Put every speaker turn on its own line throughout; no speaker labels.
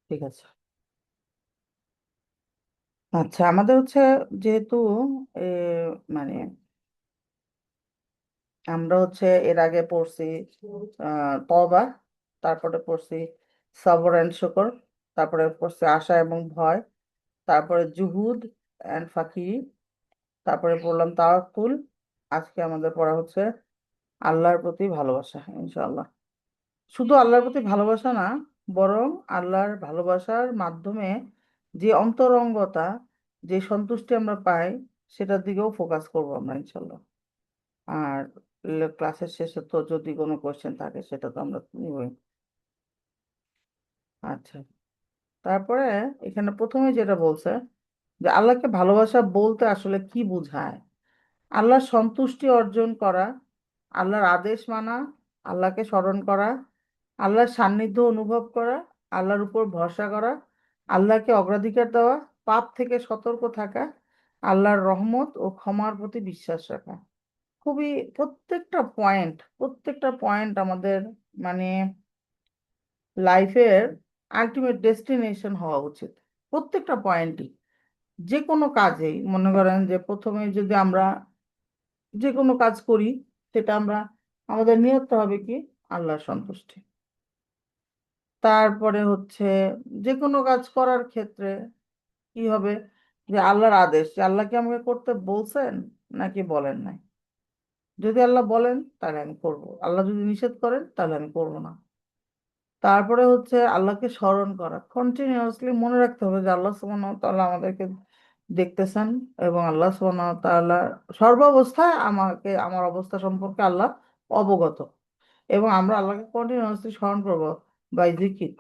ঠিক আছে। আচ্ছা, আমাদের হচ্ছে যেহেতু এ, মানে আমরা হচ্ছে এর আগে পড়ছি তওবা, তারপরে পড়ছি সবর অ্যান্ড শুকর, তারপরে পড়ছি আশা এবং ভয়, তারপরে জুহুদ অ্যান্ড ফাকি, তারপরে পড়লাম তাওয়াক্কুল। আজকে আমাদের পড়া হচ্ছে আল্লাহর প্রতি ভালোবাসা, ইনশাআল্লাহ। শুধু আল্লাহর প্রতি ভালোবাসা না, বরং আল্লাহর ভালোবাসার মাধ্যমে যে অন্তরঙ্গতা, যে সন্তুষ্টি আমরা পাই, সেটার দিকেও ফোকাস করবো আমরা, ইনশাআল্লাহ। আর ক্লাসের শেষে তো যদি কোনো কোয়েশ্চেন থাকে সেটা তো আমরা নিবই। আচ্ছা, তারপরে এখানে প্রথমে যেটা বলছে যে আল্লাহকে ভালোবাসা বলতে আসলে কি বোঝায়। আল্লাহর সন্তুষ্টি অর্জন করা, আল্লাহর আদেশ মানা, আল্লাহকে স্মরণ করা, আল্লাহর সান্নিধ্য অনুভব করা, আল্লাহর উপর ভরসা করা, আল্লাহকে অগ্রাধিকার দেওয়া, পাপ থেকে সতর্ক থাকা, আল্লাহর রহমত ও ক্ষমার প্রতি বিশ্বাস রাখা। খুবই প্রত্যেকটা পয়েন্ট আমাদের মানে লাইফের আলটিমেট ডেস্টিনেশন হওয়া উচিত। প্রত্যেকটা পয়েন্টই, যে কোনো কাজেই মনে করেন যে প্রথমে যদি আমরা যে কোনো কাজ করি, সেটা আমাদের নিয়ত হবে কি, আল্লাহর সন্তুষ্টি। তারপরে হচ্ছে যে কোনো কাজ করার ক্ষেত্রে কি হবে, যে আল্লাহর আদেশ, যে আল্লাহ কি আমাকে করতে বলছেন নাকি বলেন নাই। যদি আল্লাহ বলেন তাহলে আমি করব, আল্লাহ যদি নিষেধ করেন তাহলে আমি করব না। তারপরে হচ্ছে আল্লাহকে স্মরণ করা, কন্টিনিউয়াসলি মনে রাখতে হবে যে আল্লাহ সুবহানাহু ওয়া তাআলা আমাদেরকে দেখতেছেন, এবং আল্লাহ সুবহানাহু ওয়া তাআলা সর্বাবস্থায় আমাকে, আমার অবস্থা সম্পর্কে আল্লাহ অবগত। এবং আমরা আল্লাহকে কন্টিনিউয়াসলি স্মরণ করব বাই জিকির।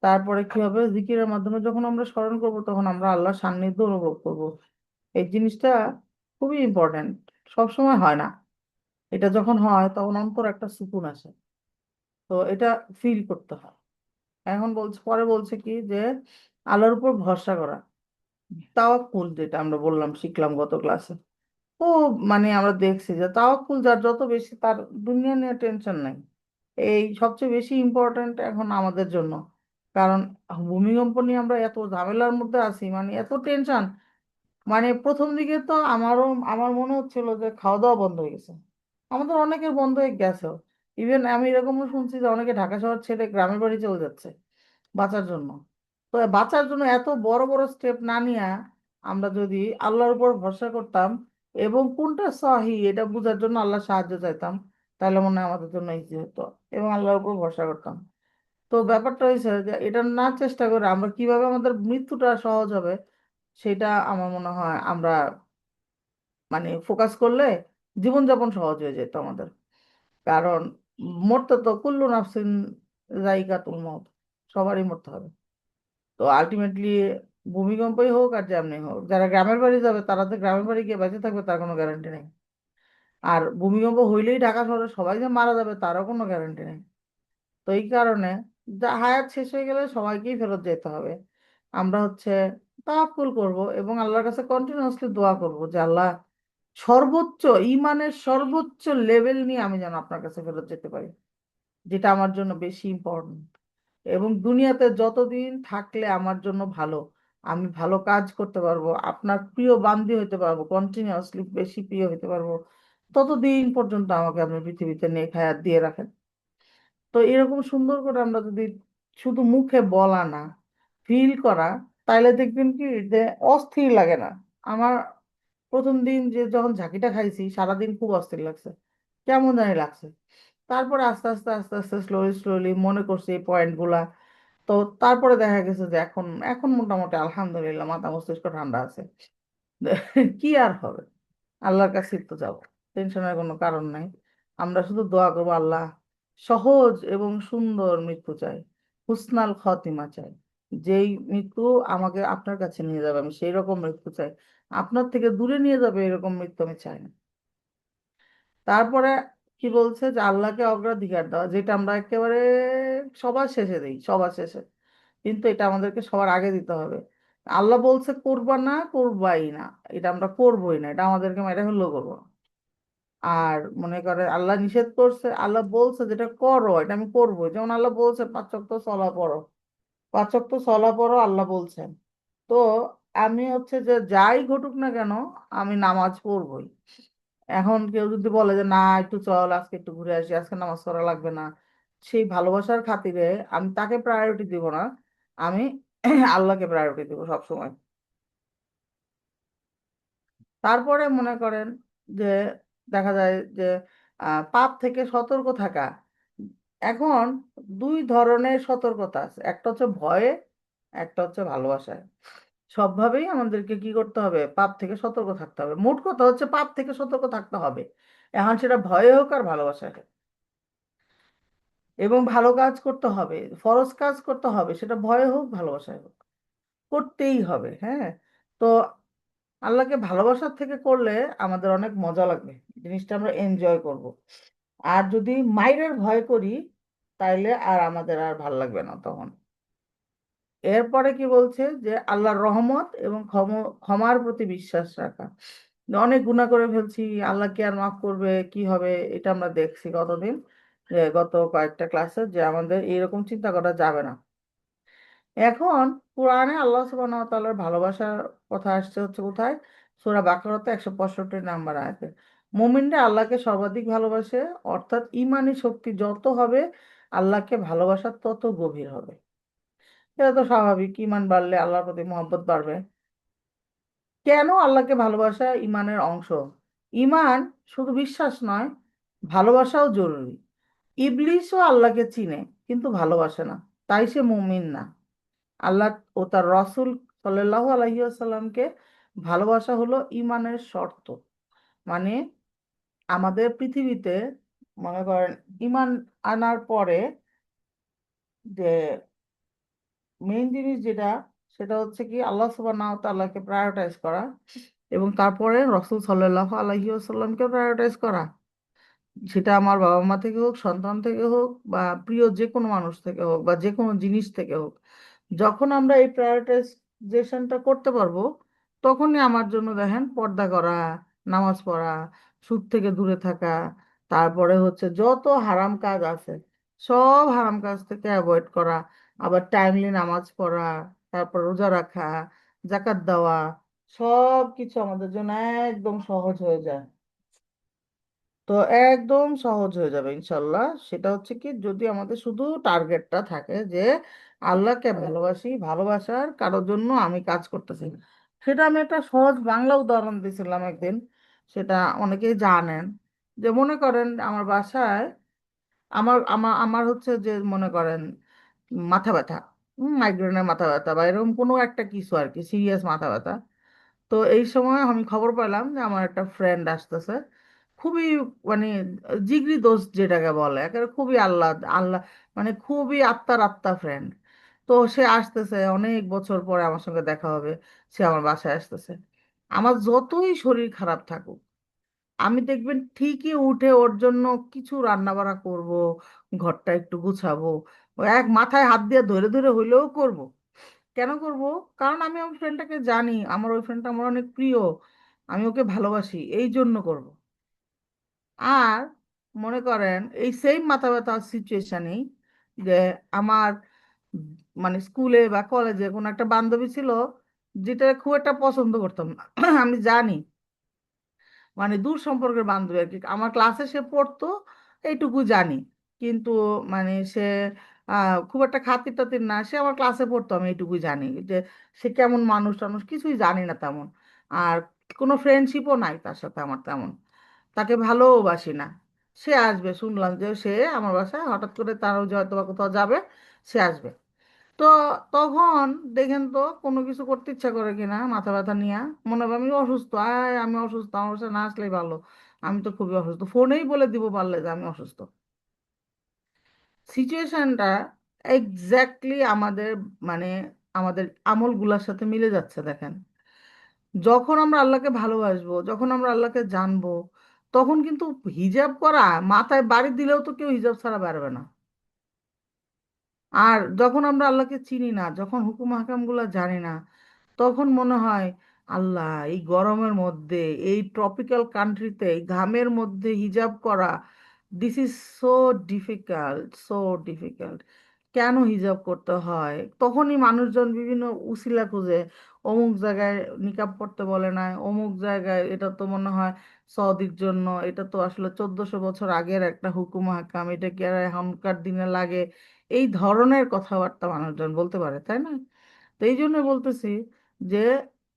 তারপরে কি হবে, জিকিরের মাধ্যমে যখন আমরা স্মরণ করব তখন আমরা আল্লাহর সান্নিধ্য অনুভব করব। এই জিনিসটা খুবই ইম্পর্ট্যান্ট, সবসময় হয় না। এটা যখন হয় তখন অন্তর একটা সুকুন আসে। তো এটা ফিল করতে হয়। এখন বলছে, পরে বলছে কি যে আল্লাহর উপর ভরসা করা, তাওয়াক্কুল, যেটা আমরা বললাম, শিখলাম গত ক্লাসে। ও আমরা দেখছি যে তাওয়াক্কুল যার যত বেশি, তার দুনিয়া নিয়ে টেনশন নাই। এই সবচেয়ে বেশি ইম্পর্ট্যান্ট এখন আমাদের জন্য। কারণ ভূমিকম্প নিয়ে আমরা এত ঝামেলার মধ্যে আছি, এত টেনশন। প্রথম দিকে তো আমার মনে হচ্ছিল যে খাওয়া দাওয়া বন্ধ হয়ে গেছে। আমাদের অনেকের বন্ধ হয়ে গেছেও। ইভেন আমি এরকমও শুনছি যে অনেকে ঢাকা শহর ছেড়ে গ্রামের বাড়ি চলে যাচ্ছে বাঁচার জন্য। তো বাঁচার জন্য এত বড় বড় স্টেপ না নিয়ে আমরা যদি আল্লাহর উপর ভরসা করতাম এবং কোনটা সহি এটা বোঝার জন্য আল্লাহর সাহায্য চাইতাম, তাহলে মনে হয় আমাদের জন্য ইজি হতো, এবং আল্লাহর উপর ভরসা করতাম। তো ব্যাপারটা হয়েছে যে এটা না চেষ্টা করে আমরা কিভাবে আমাদের মৃত্যুটা সহজ হবে, সেটা আমার মনে হয় আমরা ফোকাস করলে জীবনযাপন সহজ হয়ে যেত আমাদের। কারণ মরতে তো কুল্লু নাফসিন যায়িকাতুল মউত, সবারই মরতে হবে। তো আলটিমেটলি ভূমিকম্পই হোক আর যেমনি হোক, যারা গ্রামের বাড়ি যাবে তারা তো গ্রামের বাড়ি গিয়ে বেঁচে থাকবে তার কোনো গ্যারান্টি নেই। আর ভূমিকম্প হইলেই ঢাকা শহরে সবাই যে মারা যাবে তারও কোনো গ্যারান্টি নেই। তো এই কারণে যা হায়াত শেষ হয়ে গেলে সবাইকেই ফেরত যেতে হবে। আমরা হচ্ছে তাওয়াক্কুল করব এবং আল্লাহর কাছে কন্টিনিউয়াসলি দোয়া করব যে আল্লাহ, সর্বোচ্চ ইমানের সর্বোচ্চ লেভেল নিয়ে আমি যেন আপনার কাছে ফেরত যেতে পারি, যেটা আমার জন্য বেশি ইম্পর্টেন্ট। এবং দুনিয়াতে যতদিন থাকলে আমার জন্য ভালো, আমি ভালো কাজ করতে পারবো, আপনার প্রিয় বান্দি হতে পারবো, কন্টিনিউয়াসলি বেশি প্রিয় হতে পারবো, ততদিন পর্যন্ত আমাকে আপনি পৃথিবীতে নেক হায়াত দিয়ে রাখেন। তো এরকম সুন্দর করে আমরা যদি শুধু মুখে বলা না, ফিল করা, তাইলে দেখবেন কি যে অস্থির লাগে না। আমার প্রথম দিন যে যখন ঝাঁকিটা খাইছি সারাদিন খুব অস্থির লাগছে, কেমন জানি লাগছে। তারপরে আস্তে আস্তে আস্তে আস্তে স্লোলি স্লোলি মনে করছি এই পয়েন্ট গুলা। তো তারপরে দেখা গেছে যে এখন এখন মোটামুটি আলহামদুলিল্লাহ মাথা মস্তিষ্ক ঠান্ডা আছে। কি আর হবে, আল্লাহর কাছে তো যাবো, টেনশনের কোনো কারণ নাই। আমরা শুধু দোয়া করবো, আল্লাহ সহজ এবং সুন্দর মৃত্যু চাই, হুসনাল খাতিমা চাই। যেই মৃত্যু আমাকে আপনার কাছে নিয়ে যাবে আমি সেই রকম মৃত্যু চাই, আপনার থেকে দূরে নিয়ে যাবে এরকম মৃত্যু আমি চাই না। তারপরে কি বলছে যে আল্লাহকে অগ্রাধিকার দেওয়া, যেটা আমরা একেবারে সবার শেষে দিই, সবার শেষে। কিন্তু এটা আমাদেরকে সবার আগে দিতে হবে। আল্লাহ বলছে করবা না, করবাই না, এটা আমরা করবোই না, এটা আমাদেরকে মেরে হলেও করবো না। আর মনে করে আল্লাহ নিষেধ করছে, আল্লাহ বলছে যেটা করো এটা আমি করবো, যেমন আল্লাহ বলছে 5 ওয়াক্ত সলা পড়ো, 5 ওয়াক্ত সলা পড়ো আল্লাহ বলছেন। তো আমি হচ্ছে যে যাই ঘটুক না কেন আমি নামাজ পড়বই। এখন কেউ যদি বলে যে না একটু চল আজকে একটু ঘুরে আসি, আজকে নামাজ পড়া লাগবে না, সেই ভালোবাসার খাতিরে আমি তাকে প্রায়োরিটি দিব না, আমি আল্লাহকে প্রায়োরিটি দিব সবসময়। তারপরে মনে করেন যে দেখা যায় যে পাপ থেকে সতর্ক থাকা। এখন দুই ধরনের সতর্কতা আছে, একটা হচ্ছে ভয়ে, একটা হচ্ছে ভালোবাসায়। সবভাবেই আমাদেরকে কি করতে হবে, পাপ থেকে সতর্ক থাকতে হবে। মোট কথা হচ্ছে পাপ থেকে সতর্ক থাকতে হবে, এখন সেটা ভয়ে হোক আর ভালোবাসায় হোক। এবং ভালো কাজ করতে হবে, ফরজ কাজ করতে হবে, সেটা ভয়ে হোক ভালোবাসায় হোক, করতেই হবে। হ্যাঁ, তো আল্লাহকে ভালোবাসার থেকে করলে আমাদের অনেক মজা লাগবে, জিনিসটা আমরা এনজয় করব। আর যদি মাইরের ভয় করি তাইলে আর আমাদের আর ভাল লাগবে না তখন। এরপরে কি বলছে যে আল্লাহর রহমত এবং ক্ষমার প্রতি বিশ্বাস রাখা। অনেক গুনাহ করে ফেলছি, আল্লাহ কি আর মাফ করবে, কি হবে, এটা আমরা দেখছি গতদিন, যে গত কয়েকটা ক্লাসে, যে আমাদের এরকম চিন্তা করা যাবে না। এখন কোরআনে আল্লাহ সুবহানাহু ওয়া তাআলার ভালোবাসার কথা আসছে হচ্ছে কোথায়, সূরা বাকারাতে 165 নম্বর আয়াতে। মুমিনরা আল্লাহকে সর্বাধিক ভালোবাসে, অর্থাৎ ইমানি শক্তি যত হবে আল্লাহকে ভালোবাসা তত গভীর হবে। এটা তো স্বাভাবিক, ইমান বাড়লে আল্লাহর প্রতি মহব্বত বাড়বে। কেন আল্লাহকে ভালোবাসা ইমানের অংশ? ইমান শুধু বিশ্বাস নয়, ভালোবাসাও জরুরি। ইবলিসও আল্লাহকে চিনে কিন্তু ভালোবাসে না, তাই সে মুমিন না। আল্লাহ ও তার রসুল সাল্লাল্লাহু আলাইহি ওয়াসাল্লামকে ভালোবাসা হলো ইমানের শর্ত। মানে আমাদের পৃথিবীতে মনে করেন ইমান আনার পরে যে মেইন জিনিস যেটা, সেটা হচ্ছে কি আল্লাহ সুবহানাহু ওয়া তাআলাকে প্রায়োরিটাইজ করা, এবং তারপরে রসুল সাল্লাল্লাহু আলাইহি ওয়াসাল্লামকে প্রায়োরিটাইজ করা। সেটা আমার বাবা মা থেকে হোক, সন্তান থেকে হোক, বা প্রিয় যে কোনো মানুষ থেকে হোক, বা যে কোনো জিনিস থেকে হোক। যখন আমরা এই প্রায়োরিটাইজেশনটা করতে পারবো, তখনই আমার জন্য দেখেন পর্দা করা, নামাজ পড়া, সুদ থেকে দূরে থাকা, তারপরে হচ্ছে যত হারাম কাজ আছে সব হারাম কাজ থেকে অ্যাভয়েড করা, আবার টাইমলি নামাজ পড়া, তারপর রোজা রাখা, জাকাত দেওয়া, সব কিছু আমাদের জন্য একদম সহজ হয়ে যায়। তো একদম সহজ হয়ে যাবে ইনশাল্লাহ। সেটা হচ্ছে কি, যদি আমাদের শুধু টার্গেটটা থাকে যে আল্লাহকে ভালোবাসি, ভালোবাসার কারোর জন্য আমি কাজ করতেছি। সেটা আমি একটা সহজ বাংলা উদাহরণ দিয়েছিলাম একদিন, সেটা অনেকেই জানেন। যে মনে করেন আমার বাসায় আমার আমার আমার হচ্ছে যে মনে করেন মাথা ব্যথা, মাইগ্রেনের মাথা ব্যথা বা এরকম কোনো একটা কিছু আর কি, সিরিয়াস মাথা ব্যথা। তো এই সময় আমি খবর পেলাম যে আমার একটা ফ্রেন্ড আসতেছে, খুবই মানে জিগরি দোস্ত যেটাকে বলে, একেবারে খুবই আল্লাহ আল্লাহ, মানে খুবই আত্মার আত্মা ফ্রেন্ড। তো সে আসতেছে, অনেক বছর পরে আমার সঙ্গে দেখা হবে, সে আমার বাসায় আসতেছে। আমার যতই শরীর খারাপ থাকুক, আমি দেখবেন ঠিকই উঠে ওর জন্য কিছু রান্না বান্না করব, ঘরটা একটু গুছাবো, ও এক মাথায় হাত দিয়ে ধরে ধরে হইলেও করব। কেন করব? কারণ আমি আমার ফ্রেন্ডটাকে জানি, আমার ওই ফ্রেন্ডটা আমার অনেক প্রিয়, আমি ওকে ভালোবাসি, এই জন্য করব। আর মনে করেন এই সেম মাথা ব্যথা সিচুয়েশনেই যে আমার উম মানে স্কুলে বা কলেজে কোনো একটা বান্ধবী ছিল, যেটা খুব একটা পছন্দ করতাম না। আমি জানি, মানে দূর সম্পর্কের বান্ধবী আর কি, আমার ক্লাসে সে পড়তো, এইটুকু জানি। কিন্তু মানে সে খুব একটা খাতির টাতির না, সে আমার ক্লাসে পড়তো, আমি এইটুকুই জানি যে সে কেমন মানুষ টানুষ কিছুই জানি না তেমন। আর কোনো ফ্রেন্ডশিপও নাই তার সাথে আমার তেমন, তাকে ভালোবাসি না। সে আসবে, শুনলাম যে সে আমার বাসায় হঠাৎ করে, তারও যে হয়তো বা কোথাও যাবে, সে আসবে। তো তখন দেখেন তো কোনো কিছু করতে ইচ্ছা করে কিনা, মাথা ব্যথা নিয়ে মনে হবে আমি অসুস্থ, আমি অসুস্থ, আমার বাসায় না আসলেই ভালো, আমি তো খুবই অসুস্থ, ফোনেই বলে দিব পারলে যে আমি অসুস্থ। সিচুয়েশনটা এক্স্যাক্টলি আমাদের মানে আমাদের আমলগুলোর সাথে মিলে যাচ্ছে দেখেন। যখন আমরা আল্লাহকে ভালোবাসবো, যখন আমরা আল্লাহকে জানবো, তখন কিন্তু হিজাব করা, মাথায় বাড়ি দিলেও তো কেউ হিজাব ছাড়া পারবে না। আর যখন আমরা আল্লাহকে চিনি না, যখন হুকুম হাকাম গুলা জানি না, তখন মনে হয় আল্লাহ, এই গরমের মধ্যে, এই ট্রপিক্যাল কান্ট্রিতে, এই ঘামের মধ্যে হিজাব করা, this is so difficult, so difficult. কেন হিজাব করতে হয়? তখনই মানুষজন বিভিন্ন উছিলা খুঁজে, অমুক জায়গায় নিকাব পড়তে বলে না, অমুক জায়গায় এটা তো মনে হয় সৌদির জন্য, এটা তো আসলে 1400 বছর আগের একটা হুকুম হাকাম, এটা কি আর এখনকার দিনে লাগে? এই ধরনের কথাবার্তা মানুষজন বলতে পারে, তাই না? তো এই জন্য বলতেছি যে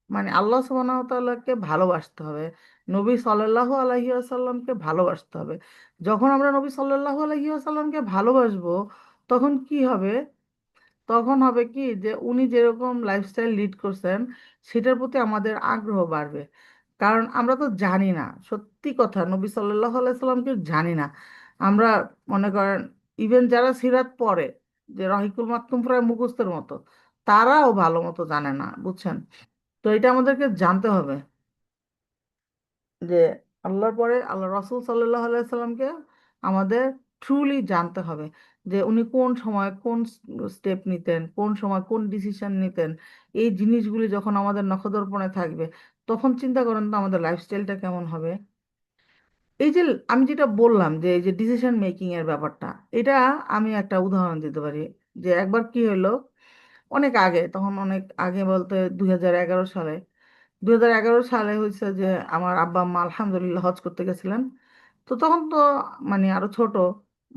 মানে আল্লাহ সুবহানাহু ওয়া তাআলাকে ভালোবাসতে হবে, নবী সাল্লাল্লাহু আলাইহি ওয়াসাল্লামকে ভালোবাসতে হবে। যখন আমরা নবী সাল্লাল্লাহু আলাইহি ওয়াসাল্লামকে ভালোবাসবো, তখন কি হবে? তখন হবে কি যে উনি যেরকম লাইফস্টাইল লিড করছেন, সেটার প্রতি আমাদের আগ্রহ বাড়বে। কারণ আমরা তো জানি না, সত্যি কথা, নবী সাল্লাল্লাহু আলাইহি সাল্লামকে জানি না আমরা। মনে করেন ইভেন যারা সিরাত পড়ে, যে রহিকুল মাকতুম প্রায় মুখস্থের মতো, তারাও ভালো মতো জানে না, বুঝছেন? তো এটা আমাদেরকে জানতে হবে যে আল্লাহর পরে আল্লাহ রসুল সাল্লাহ আলাইসাল্লামকে আমাদের ট্রুলি জানতে হবে, যে উনি কোন সময় কোন স্টেপ নিতেন, কোন সময় কোন ডিসিশন নিতেন। এই জিনিসগুলি যখন আমাদের নখদর্পণে থাকবে, তখন চিন্তা করেন তো আমাদের লাইফস্টাইলটা কেমন হবে। এই যে আমি যেটা বললাম যে এই যে ডিসিশন মেকিং এর ব্যাপারটা, এটা আমি একটা উদাহরণ দিতে পারি। যে একবার কি হলো, অনেক আগে, তখন অনেক আগে বলতে 2011 সালে, 2011 সালে হয়েছে যে আমার আব্বা আম্মা আলহামদুলিল্লাহ হজ করতে গেছিলেন। তো তখন তো মানে আরো ছোট,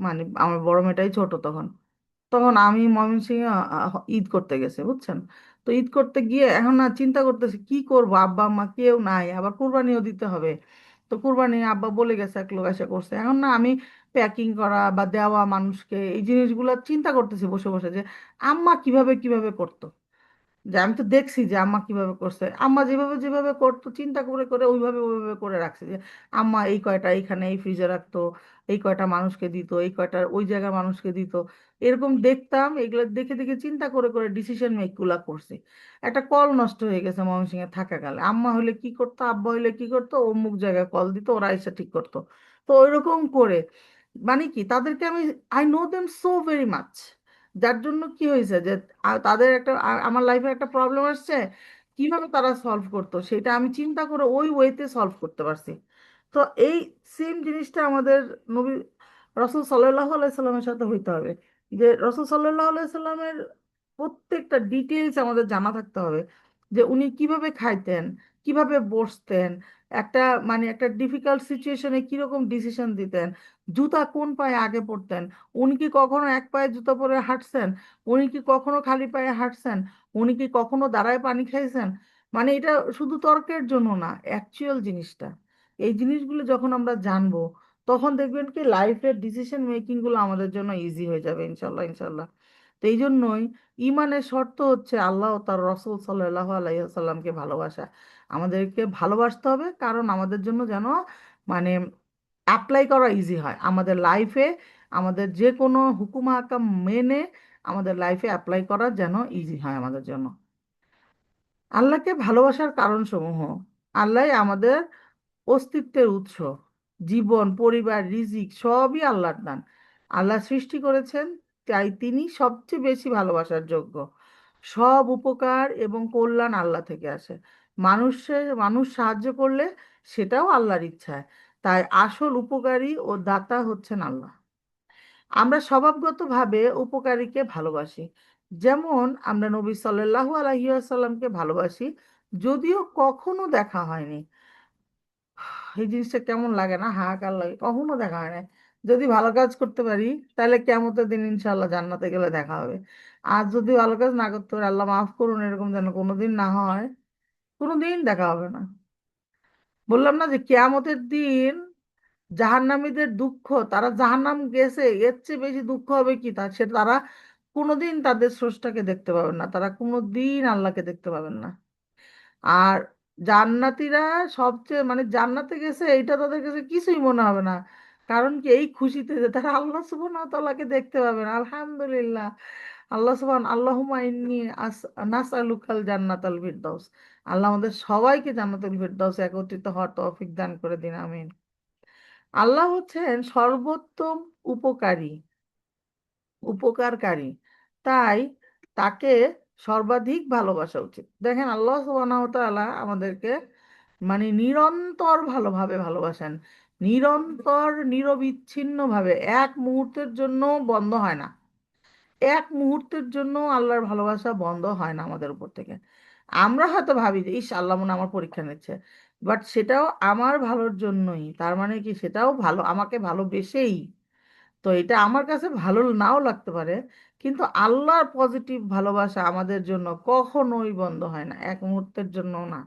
মানে আমার বড় মেয়েটাই ছোট তখন। তখন আমি ময়মনসিংহে ঈদ করতে গেছে, বুঝছেন? তো ঈদ করতে গিয়ে এখন না চিন্তা করতেছি কি করব, আব্বা আম্মা কেউ নাই, আবার কুরবানিও দিতে হবে। তো কুরবানি আব্বা বলে গেছে, এক লোক এসে করছে, এখন না আমি প্যাকিং করা বা দেওয়া মানুষকে এই জিনিসগুলো চিন্তা করতেছি বসে বসে, যে আম্মা কিভাবে কিভাবে করতো। যে আমি তো দেখছি যে আম্মা কিভাবে করছে, আম্মা যেভাবে যেভাবে করতো চিন্তা করে করে ওইভাবে ওইভাবে করে রাখছে, যে আম্মা এই কয়টা এইখানে এই ফ্রিজে রাখতো, এই কয়টা মানুষকে দিত, এই কয়টা ওই জায়গার মানুষকে দিত। এরকম দেখতাম, এগুলো দেখে দেখে চিন্তা করে করে ডিসিশন মেক গুলা করছি। একটা কল নষ্ট হয়ে গেছে ময়মনসিংহে থাকাকালে, আম্মা হলে কি করতো, আব্বা হলে কি করতো, অমুক জায়গায় কল দিত, ওরা এসে ঠিক করতো। তো ওইরকম করে মানে কি তাদেরকে আমি, I know them so very much. যার জন্য কি হয়েছে যে তাদের একটা আমার লাইফে একটা প্রবলেম আসছে, কিভাবে তারা সলভ করতো সেটা আমি চিন্তা করে ওই ওয়েতে সলভ করতে পারছি। তো এই সেম জিনিসটা আমাদের নবী রসুল সাল্লাহ আলাইসাল্লামের সাথে হইতে হবে, যে রসুল সাল্লাহ আলাইসাল্লামের প্রত্যেকটা ডিটেলস আমাদের জানা থাকতে হবে, যে উনি কিভাবে খাইতেন, কিভাবে বসতেন, একটা মানে একটা ডিফিকাল্ট সিচুয়েশনে কিরকম ডিসিশন দিতেন, জুতা কোন পায়ে আগে পরতেন, উনি কি কখনো এক পায়ে জুতা পরে হাঁটছেন, উনি কি কখনো খালি পায়ে হাঁটছেন, উনি কি কখনো দাঁড়ায় পানি খাইছেন। মানে এটা শুধু তর্কের জন্য না, অ্যাকচুয়াল জিনিসটা। এই জিনিসগুলো যখন আমরা জানবো, তখন দেখবেন কি লাইফের ডিসিশন মেকিং গুলো আমাদের জন্য ইজি হয়ে যাবে, ইনশাল্লাহ ইনশাল্লাহ। তো এই জন্যই ইমানের শর্ত হচ্ছে আল্লাহ ও তার রসুল সাল্লাহ আলাইসাল্লামকে ভালোবাসা। আমাদেরকে ভালোবাসতে হবে, কারণ আমাদের জন্য যেন মানে অ্যাপ্লাই করা ইজি হয় আমাদের লাইফে, আমাদের যে কোনো হুকুম হাকাম মেনে আমাদের লাইফে অ্যাপ্লাই করা যেন ইজি হয় আমাদের জন্য। আল্লাহকে ভালোবাসার কারণসমূহ: আল্লাহ আমাদের অস্তিত্বের উৎস, জীবন, পরিবার, রিজিক সবই আল্লাহর দান। আল্লাহ সৃষ্টি করেছেন, তাই তিনি সবচেয়ে বেশি ভালোবাসার যোগ্য। সব উপকার এবং কল্যাণ আল্লাহ থেকে আসে। মানুষ সাহায্য করলে সেটাও আল্লাহর ইচ্ছায়। তাই আসল উপকারী ও দাতা হচ্ছেন আল্লাহ। আমরা স্বভাবগতভাবে উপকারীকে ভালোবাসি। যেমন আমরা নবী সাল্লাল্লাহু আলাইহি ওয়াসাল্লামকে ভালোবাসি, যদিও কখনো দেখা হয়নি। এই জিনিসটা কেমন লাগে না, হাহাকার লাগে, কখনো দেখা হয় না। যদি ভালো কাজ করতে পারি, তাহলে কিয়ামতের দিন ইনশাআল্লাহ জান্নাতে গেলে দেখা হবে। আর যদি ভালো কাজ না করতে পারি, আল্লাহ মাফ করুন, এরকম যেন কোনোদিন না হয়, কোনোদিন দেখা হবে না। বললাম না যে কিয়ামতের দিন জাহান্নামীদের দুঃখ, তারা জাহান্নাম গেছে, এর চেয়ে বেশি দুঃখ হবে কি, তারা কোনোদিন তাদের স্রষ্টাকে দেখতে পাবেন না, তারা কোনোদিন আল্লাহকে দেখতে পাবেন না। আর জান্নাতীরা সবচেয়ে মানে জান্নাতে গেছে, এইটা তাদের কাছে কিছুই মনে হবে না। কারণ কি, এই খুশিতে যে তারা আল্লাহ সুবহানাহু ওয়া তাআলাকে দেখতে পাবেন, আলহামদুলিল্লাহ। আল্লাহ সুবহান আল্লাহুম্মা ইন্নী নাসআলুকাল জান্নাতাল ফিরদাউস। আল্লাহ আমাদের সবাইকে জান্নাতুল ফিরদাউস একত্রিত হওয়ার তৌফিক দান করে দিন, আমিন। আল্লাহ হচ্ছেন সর্বোত্তম উপকারী, উপকারকারী। তাই তাকে সর্বাধিক ভালোবাসা উচিত। দেখেন আল্লাহ সুবহানাহু ওয়া তাআলা আমাদেরকে মানে নিরন্তর ভালোভাবে ভালোবাসেন, নিরন্তর নিরবিচ্ছিন্ন ভাবে, এক মুহূর্তের জন্য বন্ধ হয় না। এক মুহূর্তের জন্য আল্লাহর ভালোবাসা বন্ধ হয় না আমাদের উপর থেকে। আমরা হয়তো ভাবি যে ইস আল্লাহ মনে হয় আমার পরীক্ষা নিচ্ছে, বাট সেটাও আমার ভালোর জন্যই। তার মানে কি, সেটাও ভালো, আমাকে ভালোবেসেই। তো এটা আমার কাছে ভালো নাও লাগতে পারে, কিন্তু আল্লাহর পজিটিভ ভালোবাসা আমাদের জন্য কখনোই বন্ধ হয় না, এক মুহূর্তের জন্য না।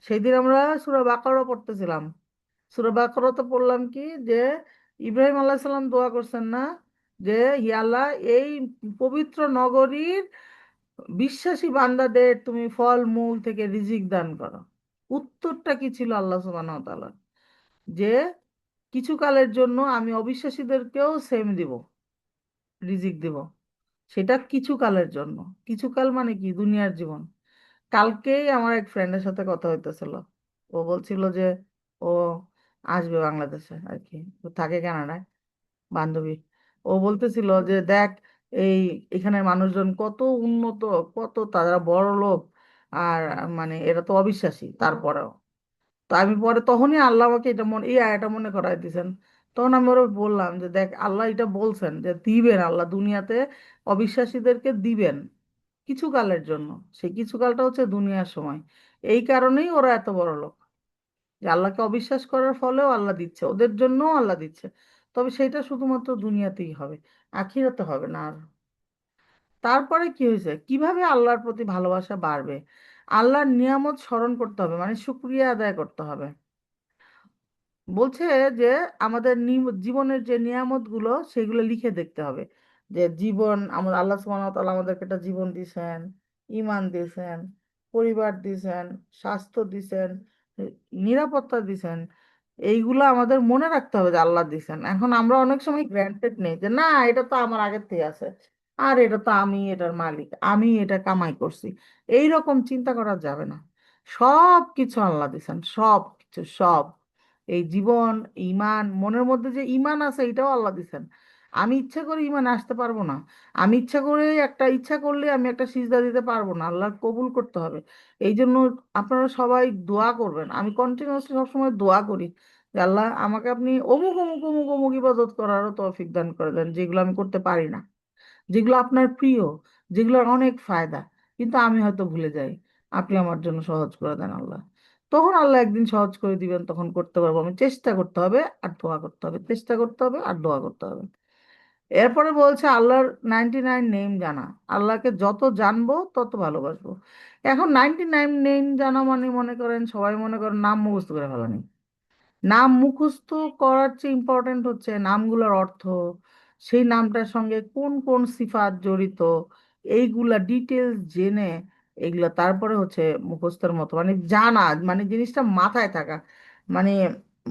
সেদিন আমরা সূরা বাকারা পড়তেছিলাম, সূরা বাকারাতে পড়লাম কি, যে ইব্রাহিম আলাইহিস সালাম দোয়া করছেন না, যে হি আল্লাহ, এই পবিত্র নগরীর বিশ্বাসী বান্দাদের তুমি ফল মূল থেকে রিজিক দান করো। উত্তরটা কি ছিল আল্লাহ সুবহানাহু ওয়া তাআলা? যে কিছু কালের জন্য আমি অবিশ্বাসীদেরকেও সেম দিব, রিজিক দিব। সেটা কিছু কালের জন্য। কিছু কাল মানে কি, দুনিয়ার জীবন। কালকেই আমার এক ফ্রেন্ডের সাথে কথা হইতেছিল। ও বলছিল যে ও আসবে বাংলাদেশে আর কি, ও থাকে কানাডায়, বান্ধবী। ও বলতেছিল যে দেখ, এই এখানে মানুষজন কত উন্নত, কত তারা বড় লোক, আর মানে এরা তো অবিশ্বাসী তারপরেও। তো আমি পরে তখনই আল্লাহ আমাকে এটা মনে, এই আয়াটা মনে করাই দিয়েছেন। তখন আমি ওরা বললাম যে দেখ, আল্লাহ এটা বলছেন যে দিবেন, আল্লাহ দুনিয়াতে অবিশ্বাসীদেরকে দিবেন কিছু কালের জন্য। সেই কিছু কালটা হচ্ছে দুনিয়ার সময়। এই কারণেই ওরা এত বড় লোক, যে আল্লাহকে অবিশ্বাস করার ফলেও আল্লাহ দিচ্ছে, ওদের জন্যও আল্লাহ দিচ্ছে। তবে সেটা শুধুমাত্র দুনিয়াতেই হবে, আখিরাতে হবে না আর। তারপরে কি হয়েছে, কিভাবে আল্লাহর প্রতি ভালোবাসা বাড়বে? আল্লাহর নিয়ামত স্মরণ করতে হবে, মানে শুকরিয়া আদায় করতে হবে। বলছে যে আমাদের জীবনের যে নিয়ামত গুলো সেগুলো লিখে দেখতে হবে। যে জীবন, আমাদের আল্লাহ সুবহানাহু ওয়া তাআলা আমাদেরকে একটা জীবন দিয়েছেন, ঈমান দিয়েছেন, পরিবার দিয়েছেন, স্বাস্থ্য দিয়েছেন, নিরাপত্তা দিয়েছেন। এইগুলো আমাদের মনে রাখতে হবে যে আল্লাহ দিয়েছেন। এখন আমরা অনেক সময় গ্র্যান্টেড নেই, যে না এটা তো আমার আগের থেকে আছে, আর এটা তো আমি এটার মালিক, আমি এটা কামাই করছি। এই রকম চিন্তা করা যাবে না। সব কিছু আল্লাহ দিয়েছেন, সব কিছু, সব। এই জীবন, ইমান, মনের মধ্যে যে ইমান আছে এটাও আল্লাহ দিছেন। আমি ইচ্ছা করে ইমান আসতে পারবো না। আমি ইচ্ছা করলে আমি একটা সিজদা দিতে পারবো না, আল্লাহ কবুল করতে হবে। এই জন্য আপনারা সবাই দোয়া করবেন। আমি কন্টিনিউয়াসলি সবসময় দোয়া করি যে আল্লাহ আমাকে আপনি অমুক অমুক অমুক অমুক ইবাদত করারও তৌফিক দান করে দেন, যেগুলো আমি করতে পারি না, যেগুলো আপনার প্রিয়, যেগুলোর অনেক ফায়দা, কিন্তু আমি হয়তো ভুলে যাই। আপনি আমার জন্য সহজ করে দেন আল্লাহ। তখন আল্লাহ একদিন সহজ করে দিবেন, তখন করতে পারবো। আমি চেষ্টা করতে হবে আর দোয়া করতে হবে, চেষ্টা করতে হবে আর দোয়া করতে হবে। এরপরে বলছে আল্লাহর 99 নেম জানা। আল্লাহকে যত জানবো তত ভালোবাসবো। এখন 99 নেম জানা মানে, মনে করেন সবাই মনে করেন নাম মুখস্থ করে ফেলানি। নাম মুখস্থ করার চেয়ে ইম্পর্টেন্ট হচ্ছে নামগুলোর অর্থ, সেই নামটার সঙ্গে কোন কোন সিফাত জড়িত, এইগুলা ডিটেলস জেনে, এইগুলা তারপরে হচ্ছে মুখস্থের মতো, মানে জানা, মানে জিনিসটা মাথায় থাকা, মানে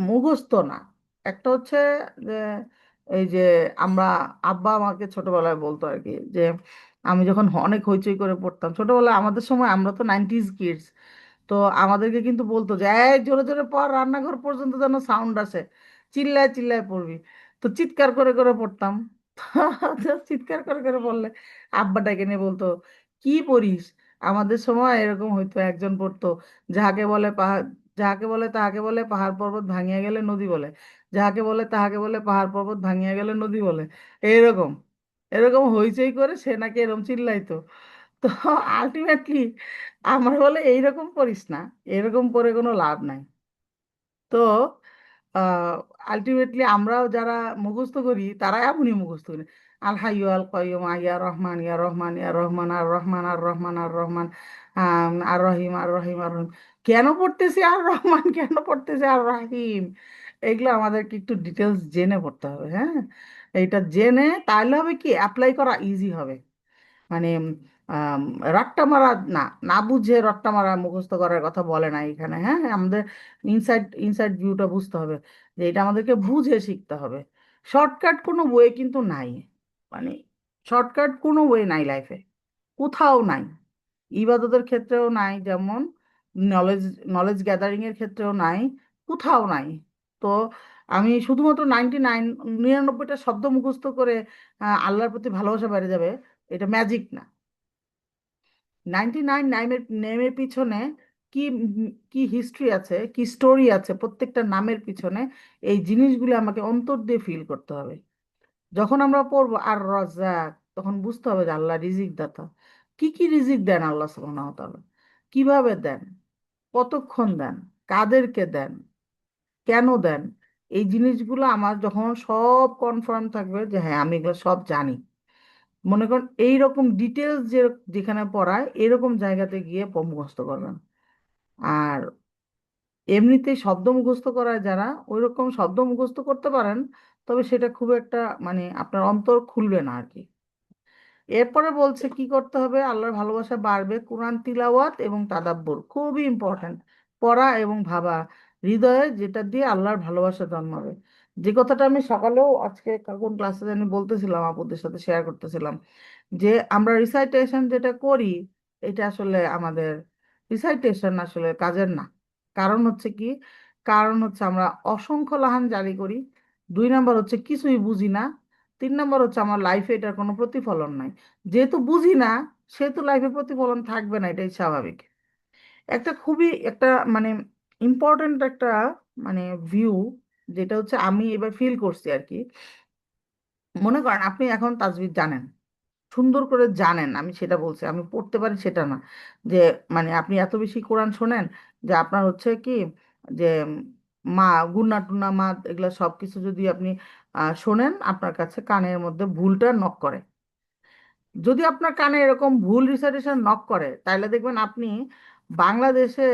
মুখস্থ না। একটা হচ্ছে যে এই যে আমরা, আব্বা আমাকে ছোটবেলায় বলতো আর কি, যে আমি যখন অনেক হইচই করে পড়তাম ছোটবেলায়, আমাদের সময়, আমরা তো 90s কিডস, তো আমাদেরকে কিন্তু বলতো যে এই জোরে জোরে পড়, রান্নাঘর পর্যন্ত যেন সাউন্ড আসে, চিল্লায় চিল্লায় পড়বি। তো চিৎকার করে করে পড়তাম। তো চিৎকার করে করে পড়লে আব্বা ডেকে নিয়ে বলতো কি পড়িস। আমাদের সময় এরকম হইতো, একজন পড়তো যাহাকে বলে পাহাড়, যাহাকে বলে তাহাকে বলে পাহাড় পর্বত ভাঙিয়া গেলে নদী বলে, যাহাকে বলে তাহাকে বলে পাহাড় পর্বত ভাঙিয়া গেলে নদী বলে। এরকম এরকম হইচই করে সে নাকি এরকম চিল্লাইতো। তো আলটিমেটলি আমার বলে এইরকম করিস না, এরকম করে কোনো লাভ নাই। তো আলটিমেটলি আমরাও যারা মুখস্থ করি তারাই এমনই মুখস্থ করি। আল হাইয়ু আল কাইয়ুম, ইয়া রহমান ইয়া রহমান ইয়া রহমান, আর রহমান আর রহমান আর রহমান, আর রহিম আর রহিম আর রহিম। কেন পড়তেছি আর রহমান, কেন পড়তেছি আর রহিম, এগুলো আমাদেরকে একটু ডিটেলস জেনে পড়তে হবে। হ্যাঁ, এইটা জেনে তাহলে হবে কি, অ্যাপ্লাই করা ইজি হবে। মানে আম, রট্টা মারা না, না বুঝে রট্টা মারা মুখস্থ করার কথা বলে না এখানে। হ্যাঁ, আমাদের ইনসাইড ইনসাইড ভিউটা বুঝতে হবে, যে এটা আমাদেরকে বুঝে শিখতে হবে। শর্টকাট কোনো ওয়ে কিন্তু নাই, মানে শর্টকাট কোনো ওয়ে নাই লাইফে, কোথাও নাই। ইবাদতের ক্ষেত্রেও নাই, যেমন নলেজ নলেজ গ্যাদারিং এর ক্ষেত্রেও নাই, কোথাও নাই। তো আমি শুধুমাত্র 99 99টা শব্দ মুখস্থ করে আল্লাহর প্রতি ভালোবাসা বেড়ে যাবে, এটা ম্যাজিক না। 99 নামের নেমের পিছনে কি কি হিস্ট্রি আছে, কি স্টোরি আছে প্রত্যেকটা নামের পিছনে, এই জিনিসগুলো আমাকে অন্তর দিয়ে ফিল করতে হবে। যখন আমরা পড়বো আর রাজ্জাক, তখন বুঝতে হবে যে আল্লাহ রিজিক দাতা। কি কি রিজিক দেন আল্লাহ সুবহানাহু ওয়া তাআলা, কিভাবে দেন, কতক্ষণ দেন, কাদেরকে দেন, কেন দেন, এই জিনিসগুলো আমার যখন সব কনফার্ম থাকবে যে হ্যাঁ আমি এগুলো সব জানি, মনে করেন এইরকম ডিটেলস যে যেখানে পড়ায় এরকম জায়গাতে গিয়ে মুখস্থ করবেন। আর এমনিতেই শব্দ মুখস্থ করায় যারা ওইরকম শব্দ মুখস্থ করতে পারেন, তবে সেটা খুব একটা মানে আপনার অন্তর খুলবে না আর কি। এরপরে বলছে কি করতে হবে, আল্লাহর ভালোবাসা বাড়বে, কোরআন তিলাওয়াত এবং তাদাব্বুর খুবই ইম্পর্ট্যান্ট। পড়া এবং ভাবা, হৃদয়ে যেটা দিয়ে আল্লাহর ভালোবাসা জন্মাবে। যে কথাটা আমি সকালেও আজকে কোন ক্লাসে জানি বলতেছিলাম, আপুদের সাথে শেয়ার করতেছিলাম, যে আমরা রিসাইটেশন যেটা করি, এটা আসলে আমাদের রিসাইটেশন আসলে কাজের না। কারণ হচ্ছে কি, কারণ হচ্ছে আমরা অসংখ্য লাহান জারি করি, 2 নাম্বার হচ্ছে কিছুই বুঝি না, 3 নাম্বার হচ্ছে আমার লাইফে এটার কোনো প্রতিফলন নাই। যেহেতু বুঝি না, সেহেতু লাইফে প্রতিফলন থাকবে না, এটাই স্বাভাবিক। একটা খুবই একটা মানে ইম্পর্ট্যান্ট একটা মানে ভিউ, যেটা হচ্ছে আমি এবার ফিল করছি আর কি। মনে করেন আপনি এখন তাজবিদ জানেন, সুন্দর করে জানেন, আমি সেটা বলছি, আমি পড়তে পারি সেটা না, যে মানে আপনি এত বেশি কোরআন শোনেন যে আপনার হচ্ছে কি, যে মা গুন্না টুন্না মা এগুলা সব কিছু যদি আপনি শোনেন, আপনার কাছে কানের মধ্যে ভুলটা নক করে। যদি আপনার কানে এরকম ভুল রিসাইটেশন নক করে, তাহলে দেখবেন আপনি বাংলাদেশে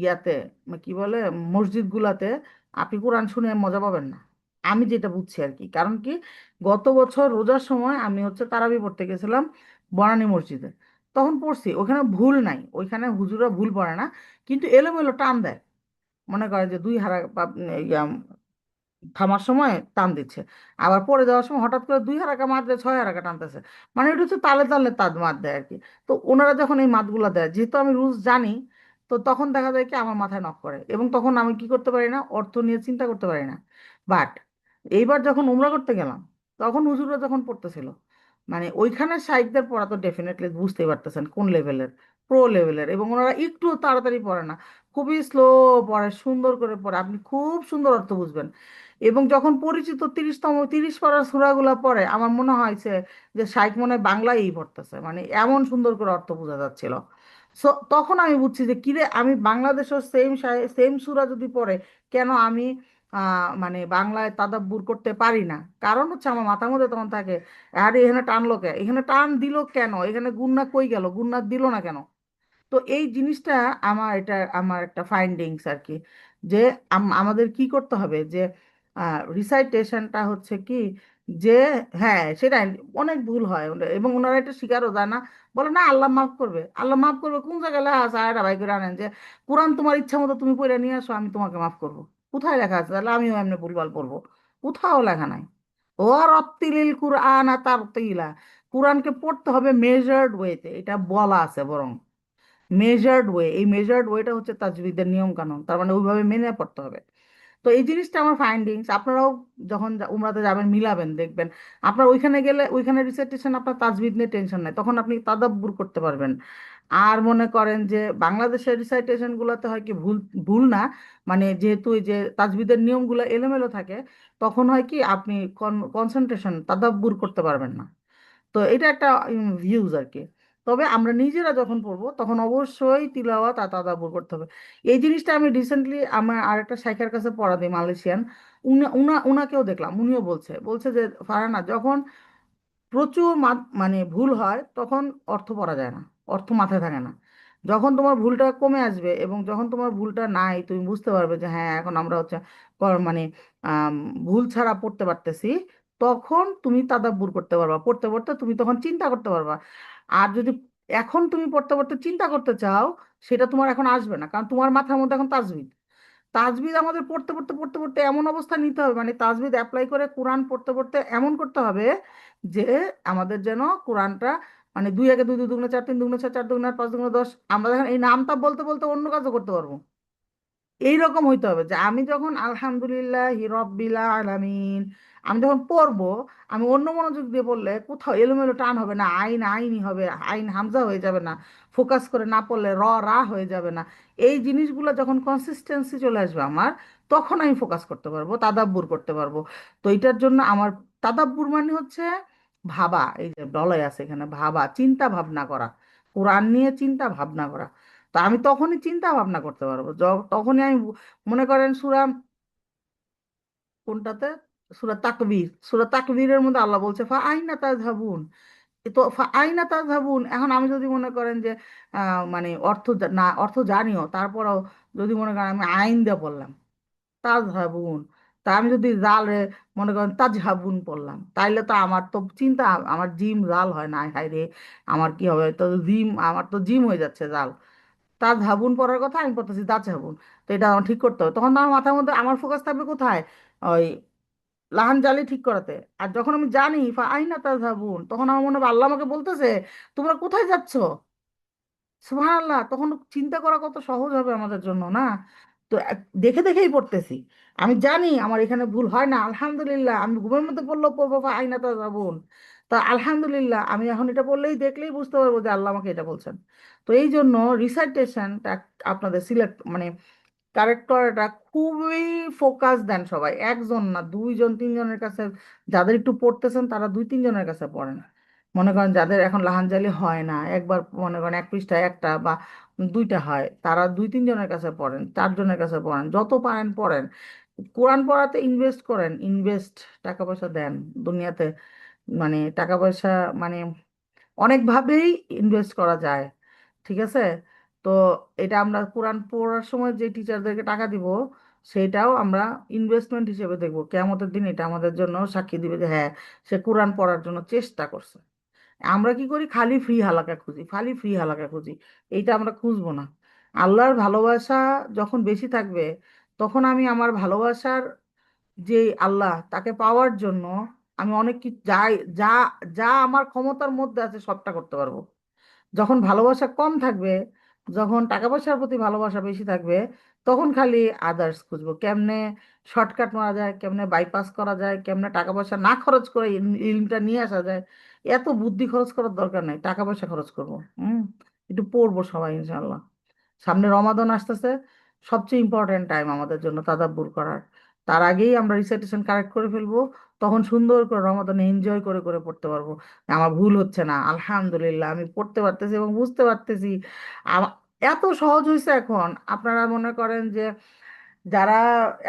ইয়াতে কি বলে মসজিদগুলাতে আপনি কোরআন শুনে মজা পাবেন না। আমি যেটা বুঝছি আর কি, কারণ কি, গত বছর রোজার সময় আমি হচ্ছে তারাবি পড়তে গেছিলাম বনানী মসজিদে। তখন পড়ছি ওখানে ভুল নাই, ওইখানে হুজুরা ভুল পড়ে না, কিন্তু এলোমেলো টান দেয়। মনে করে যে দুই হারা থামার সময় টান দিচ্ছে, আবার পড়ে যাওয়ার সময় হঠাৎ করে 2 হারাকা মার দেয়, 6 হারাকা টানতেছে। মানে এটা হচ্ছে তালে তালে তাদ মার দেয় আর কি। তো ওনারা যখন এই মাতগুলা দেয়, যেহেতু আমি রুলস জানি, তো তখন দেখা যায় কি আমার মাথায় নক করে, এবং তখন আমি কি করতে পারি না, অর্থ নিয়ে চিন্তা করতে পারি না। বাট এইবার যখন উমরা করতে গেলাম, তখন হুজুররা যখন পড়তেছিল, মানে ওইখানে শাইখদের পড়া তো ডেফিনেটলি বুঝতেই পারতেছেন কোন লেভেলের, প্রো লেভেলের, এবং ওনারা একটু তাড়াতাড়ি পড়ে না, খুবই স্লো পড়ে, সুন্দর করে পড়ে, আপনি খুব সুন্দর অর্থ বুঝবেন। এবং যখন পরিচিত 30 পারার সূরাগুলা পড়ে, আমার মনে হয়েছে যে শাইখ মনে হয় বাংলায়ই পড়তেছে, মানে এমন সুন্দর করে অর্থ বোঝা যাচ্ছিল। সো তখন আমি বুঝছি যে কিরে, আমি বাংলাদেশের সেম সেম সূরা যদি পড়ে, কেন আমি মানে বাংলায় তাদাব্বুর করতে পারি না? কারণ হচ্ছে আমার মাথার মধ্যে তখন থাকে, আরে এখানে টানলো কে, এখানে টান দিল কেন, এখানে গুন্না কই গেল, গুন্না দিল না কেন। তো এই জিনিসটা আমার, এটা আমার একটা ফাইন্ডিংস আর কি, যে আমাদের কি করতে হবে, যে রিসাইটেশনটা হচ্ছে কি, যে হ্যাঁ সেটাই, অনেক ভুল হয় এবং ওনারা এটা স্বীকারও যায় না, বলে না আল্লাহ মাফ করবে, আল্লাহ মাফ করবে কোন জায়গায় লেখা আছে? আয়রা ভাই করে আনেন যে কোরআন তোমার ইচ্ছা মতো তুমি পড়ে নিয়ে আসো, আমি তোমাকে মাফ করবো। কোথায় লেখা আছে? তাহলে আমিও এমনি ভুলভাল পড়বো? কোথাও লেখা নাই। ও রত্তিলিল কুরআন তার কোরআনকে পড়তে হবে মেজার্ড ওয়েতে, এটা বলা আছে বরং মেজার্ড ওয়ে। এই মেজার্ড ওয়েটা হচ্ছে তাজবিদের নিয়ম কানুন, তার মানে ওইভাবে মেনে পড়তে হবে। তো এই জিনিসটা আমার ফাইন্ডিংস, আপনারাও যখন উমরাতে যাবেন মিলাবেন, দেখবেন আপনার ওইখানে গেলে ওইখানে রিসাইটেশন, আপনার তাজবিদ নিয়ে টেনশন নাই, তখন আপনি তাদাব্বুর করতে পারবেন। আর মনে করেন যে বাংলাদেশের রিসাইটেশন গুলোতে হয় কি, ভুল ভুল না, মানে যেহেতু এই যে তাজবিদের নিয়মগুলো এলোমেলো থাকে, তখন হয় কি আপনি কনসেন্ট্রেশন তাদাব্বুর করতে পারবেন না। তো এটা একটা ভিউজ আর কি। তবে আমরা নিজেরা যখন পড়বো তখন অবশ্যই তিলাওয়াত আর তাদাব্বুর করতে হবে। এই জিনিসটা আমি রিসেন্টলি আমার আরেকটা শাইখের কাছে পড়া দিই, মালয়েশিয়ান। উনাকেও দেখলাম, উনিও বলছে বলছে যে ফারহানা, যখন প্রচুর মানে ভুল হয়, তখন অর্থ পড়া যায় না, অর্থ মাথায় থাকে না। যখন তোমার ভুলটা কমে আসবে এবং যখন তোমার ভুলটা নাই, তুমি বুঝতে পারবে যে হ্যাঁ এখন আমরা হচ্ছে মানে আম, ভুল ছাড়া পড়তে পারতেছি, তখন তুমি তাদাব্বুর করতে পারবা, পড়তে পড়তে তুমি তখন চিন্তা করতে পারবা। আর যদি এখন তুমি পড়তে পড়তে চিন্তা করতে চাও, সেটা তোমার এখন আসবে না, কারণ তোমার মাথার মধ্যে এখন তাজবিদ। তাজবিদ আমাদের পড়তে পড়তে পড়তে পড়তে এমন অবস্থা নিতে হবে, মানে তাজবিদ অ্যাপ্লাই করে কোরআন পড়তে পড়তে এমন করতে হবে যে আমাদের যেন কোরআনটা মানে 2 একে 2, 2 দুগুণে 4, 3 দুগুণে 6, 4 দুগুণে 8, 5 দুগুণে 10, আমরা দেখেন এই নামটা বলতে বলতে অন্য কাজও করতে পারবো। এইরকম হইতে হবে যে আমি যখন আলহামদুলিল্লাহ রব্বিল আলামিন, আমি যখন পড়বো, আমি অন্য মনোযোগ দিয়ে পড়লে কোথাও এলোমেলো টান হবে না, আইন আইনই হবে, আইন হামজা হয়ে যাবে না, ফোকাস করে না পড়লে রা হয়ে যাবে না। এই জিনিসগুলো যখন কনসিস্টেন্সি চলে আসবে আমার, তখন আমি ফোকাস করতে পারবো, তাদাব্বুর করতে পারবো। তো এটার জন্য আমার তাদাব্বুর মানে হচ্ছে ভাবা, এই যে বলাই আছে এখানে, ভাবা, চিন্তা ভাবনা করা, কোরআন নিয়ে চিন্তা ভাবনা করা। তো আমি তখনই চিন্তা ভাবনা করতে পারবো, তখনই আমি মনে করেন সূরা কোনটাতে, সূরা তাকবীরের মধ্যে আল্লাহ বলছে ফা আইনা তাযহাবুন। তো ফা আইনা তাযহাবুন, এখন আমি যদি মনে করেন যে মানে না অর্থ জানিও, তারপরেও যদি মনে করেন আমি আইন দিয়ে বললাম তাজহাবুন, তা আমি যদি জালে মনে করেন তাজহাবুন পড়লাম, তাইলে তো আমার তো চিন্তা, আমার জিম জাল হয় না, হায় রে আমার কি হবে, তো জিম, আমার তো জিম হয়ে যাচ্ছে জাল। তাজহাবুন পড়ার কথা, আমি পড়তেছি তাজহাবুন। তো এটা আমার ঠিক করতে হবে, তখন তো আমার মাথার মধ্যে আমার ফোকাস থাকবে কোথায়, ওই লাহান জালি ঠিক করাতে। আর যখন আমি জানি ফা আইনা তাজহাবুন, তখন আমার মনে হবে আল্লাহ আমাকে বলতেছে তোমরা কোথায় যাচ্ছ। সুবহানাল্লাহ, তখন চিন্তা করা কত সহজ হবে আমাদের জন্য না। তো দেখে দেখেই পড়তেছি, আমি জানি আমার এখানে ভুল হয় না, আলহামদুলিল্লাহ, আমি ঘুমের মধ্যে পড়লেও পড়বো ফা আইনা তাযাবুন। তা আলহামদুলিল্লাহ, আমি এখন এটা পড়লেই দেখলেই বুঝতে পারবো যে আল্লাহ আমাকে এটা বলছেন। তো এই জন্য রিসাইটেশনটা আপনাদের সিলেক্ট মানে কারেক্ট করাটা খুবই ফোকাস দেন সবাই, একজন না, দুইজন তিনজনের কাছে। যাদের একটু পড়তেছেন তারা দুই তিনজনের কাছে পড়েন। মনে করেন যাদের এখন লাহানজালি হয় না, একবার মনে করেন এক পৃষ্ঠায় একটা বা দুইটা হয়, তারা দুই তিনজনের কাছে পড়েন, চারজনের কাছে পড়েন, যত পারেন পড়েন। কোরআন পড়াতে ইনভেস্ট করেন, ইনভেস্ট, টাকা পয়সা দেন দুনিয়াতে, মানে টাকা পয়সা মানে অনেকভাবেই ইনভেস্ট করা যায়। ঠিক আছে? তো এটা আমরা কোরআন পড়ার সময় যে টিচারদেরকে টাকা দিব, সেটাও আমরা ইনভেস্টমেন্ট হিসেবে দেখবো, কিয়ামতের দিন এটা আমাদের জন্য সাক্ষী দিবে যে হ্যাঁ, সে কোরআন পড়ার জন্য চেষ্টা করছে। আমরা কি করি, খালি ফ্রি হালাকা খুঁজি, খালি ফ্রি হালাকা খুঁজি, এইটা আমরা খুঁজবো না। আল্লাহর ভালোবাসা যখন বেশি থাকবে, তখন আমি আমার ভালোবাসার যে আল্লাহ, তাকে পাওয়ার জন্য আমি অনেক কিছু যা যা আমার ক্ষমতার মধ্যে আছে সবটা করতে পারবো। যখন ভালোবাসা কম থাকবে, যখন টাকা পয়সার প্রতি ভালোবাসা বেশি থাকবে, তখন খালি আদার্স খুঁজবো, কেমনে শর্টকাট মারা যায়, কেমনে বাইপাস করা যায়, কেমনে টাকা পয়সা না খরচ করে ইলমটা নিয়ে আসা যায়। এত বুদ্ধি খরচ করার দরকার নেই, টাকা পয়সা খরচ করবো। একটু পড়বো সবাই ইনশাল্লাহ। সামনে রমাদান আসতেছে, সবচেয়ে ইম্পর্ট্যান্ট টাইম আমাদের জন্য তাদাব্বুর করার। তার আগেই আমরা রিসাইটেশন কারেক্ট করে ফেলবো, তখন সুন্দর করে রমাদানে এনজয় করে করে পড়তে পারবো। আমার ভুল হচ্ছে না, আলহামদুলিল্লাহ, আমি পড়তে পারতেছি এবং বুঝতে পারতেছি। এত সহজ হয়েছে এখন। আপনারা মনে করেন যে যারা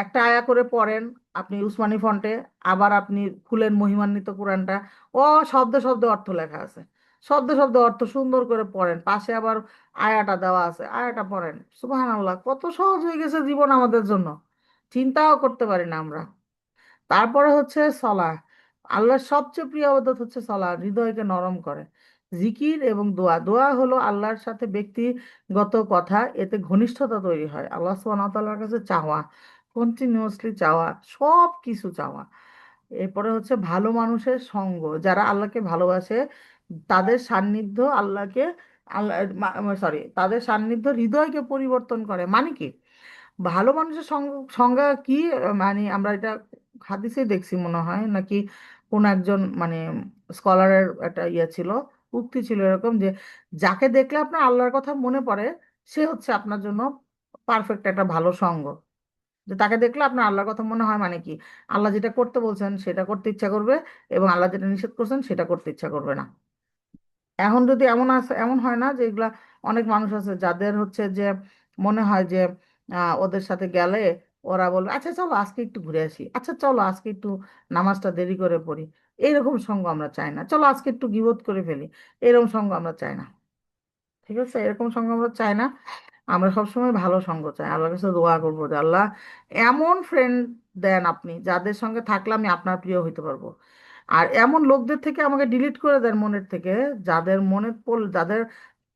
একটা আয়া করে পড়েন, আপনি উসমানী ফন্টে, আবার আপনি খুলেন মহিমান্বিত কোরআনটা, ও শব্দে শব্দে অর্থ লেখা আছে, শব্দে শব্দে অর্থ সুন্দর করে পড়েন, পাশে আবার আয়াটা দেওয়া আছে, আয়াটা পড়েন। সুবহানাল্লাহ, কত সহজ হয়ে গেছে জীবন আমাদের জন্য, চিন্তাও করতে পারি না আমরা। তারপরে হচ্ছে সলাহ। আল্লাহর সবচেয়ে প্রিয় ইবাদত হচ্ছে সলাহ, হৃদয়কে নরম করে। জিকির এবং দোয়া, দোয়া হলো আল্লাহর সাথে ব্যক্তিগত কথা, এতে ঘনিষ্ঠতা তৈরি হয়, আল্লাহ সুবহানাহু ওয়া তাআলার কাছে চাওয়া, কন্টিনিউয়াসলি চাওয়া, সব কিছু চাওয়া। এরপরে হচ্ছে ভালো মানুষের সঙ্গ, যারা আল্লাহকে ভালোবাসে, তাদের সান্নিধ্য আল্লাহকে, আল্লাহ, সরি, তাদের সান্নিধ্য হৃদয়কে পরিবর্তন করে। মানে কি, ভালো মানুষের সংজ্ঞা কি, মানে আমরা এটা হাদিসে দেখছি মনে হয়, নাকি কোন একজন মানে স্কলারের একটা ইয়ে ছিল, উক্তি ছিল এরকম যে যাকে দেখলে আপনার আল্লাহর কথা মনে পড়ে, সে হচ্ছে আপনার জন্য পারফেক্ট একটা ভালো সঙ্গ। যে তাকে দেখলে আপনার আল্লাহর কথা মনে হয় মানে কি, আল্লাহ যেটা করতে বলছেন সেটা করতে ইচ্ছা করবে, এবং আল্লাহ যেটা নিষেধ করছেন সেটা করতে ইচ্ছা করবে না। এখন যদি এমন আছে, এমন হয় না যে এগুলা, অনেক মানুষ আছে যাদের হচ্ছে যে মনে হয় যে ওদের সাথে গেলে ওরা বলবে আচ্ছা চলো আজকে একটু ঘুরে আসি, আচ্ছা চলো আজকে একটু নামাজটা দেরি করে পড়ি। এইরকম সঙ্গ আমরা চাই না। চলো আজকে একটু গীবত করে ফেলি, এরকম সঙ্গ আমরা চাই না। ঠিক আছে? এরকম সঙ্গ আমরা চাই না। আমরা সবসময় ভালো সঙ্গ চাই, আল্লাহর কাছে দোয়া করবো যে আল্লাহ এমন ফ্রেন্ড দেন আপনি, যাদের সঙ্গে থাকলে আমি আপনার প্রিয় হইতে পারবো। আর এমন লোকদের থেকে আমাকে ডিলিট করে দেন মনের থেকে, যাদের মনে পড়ল, যাদের,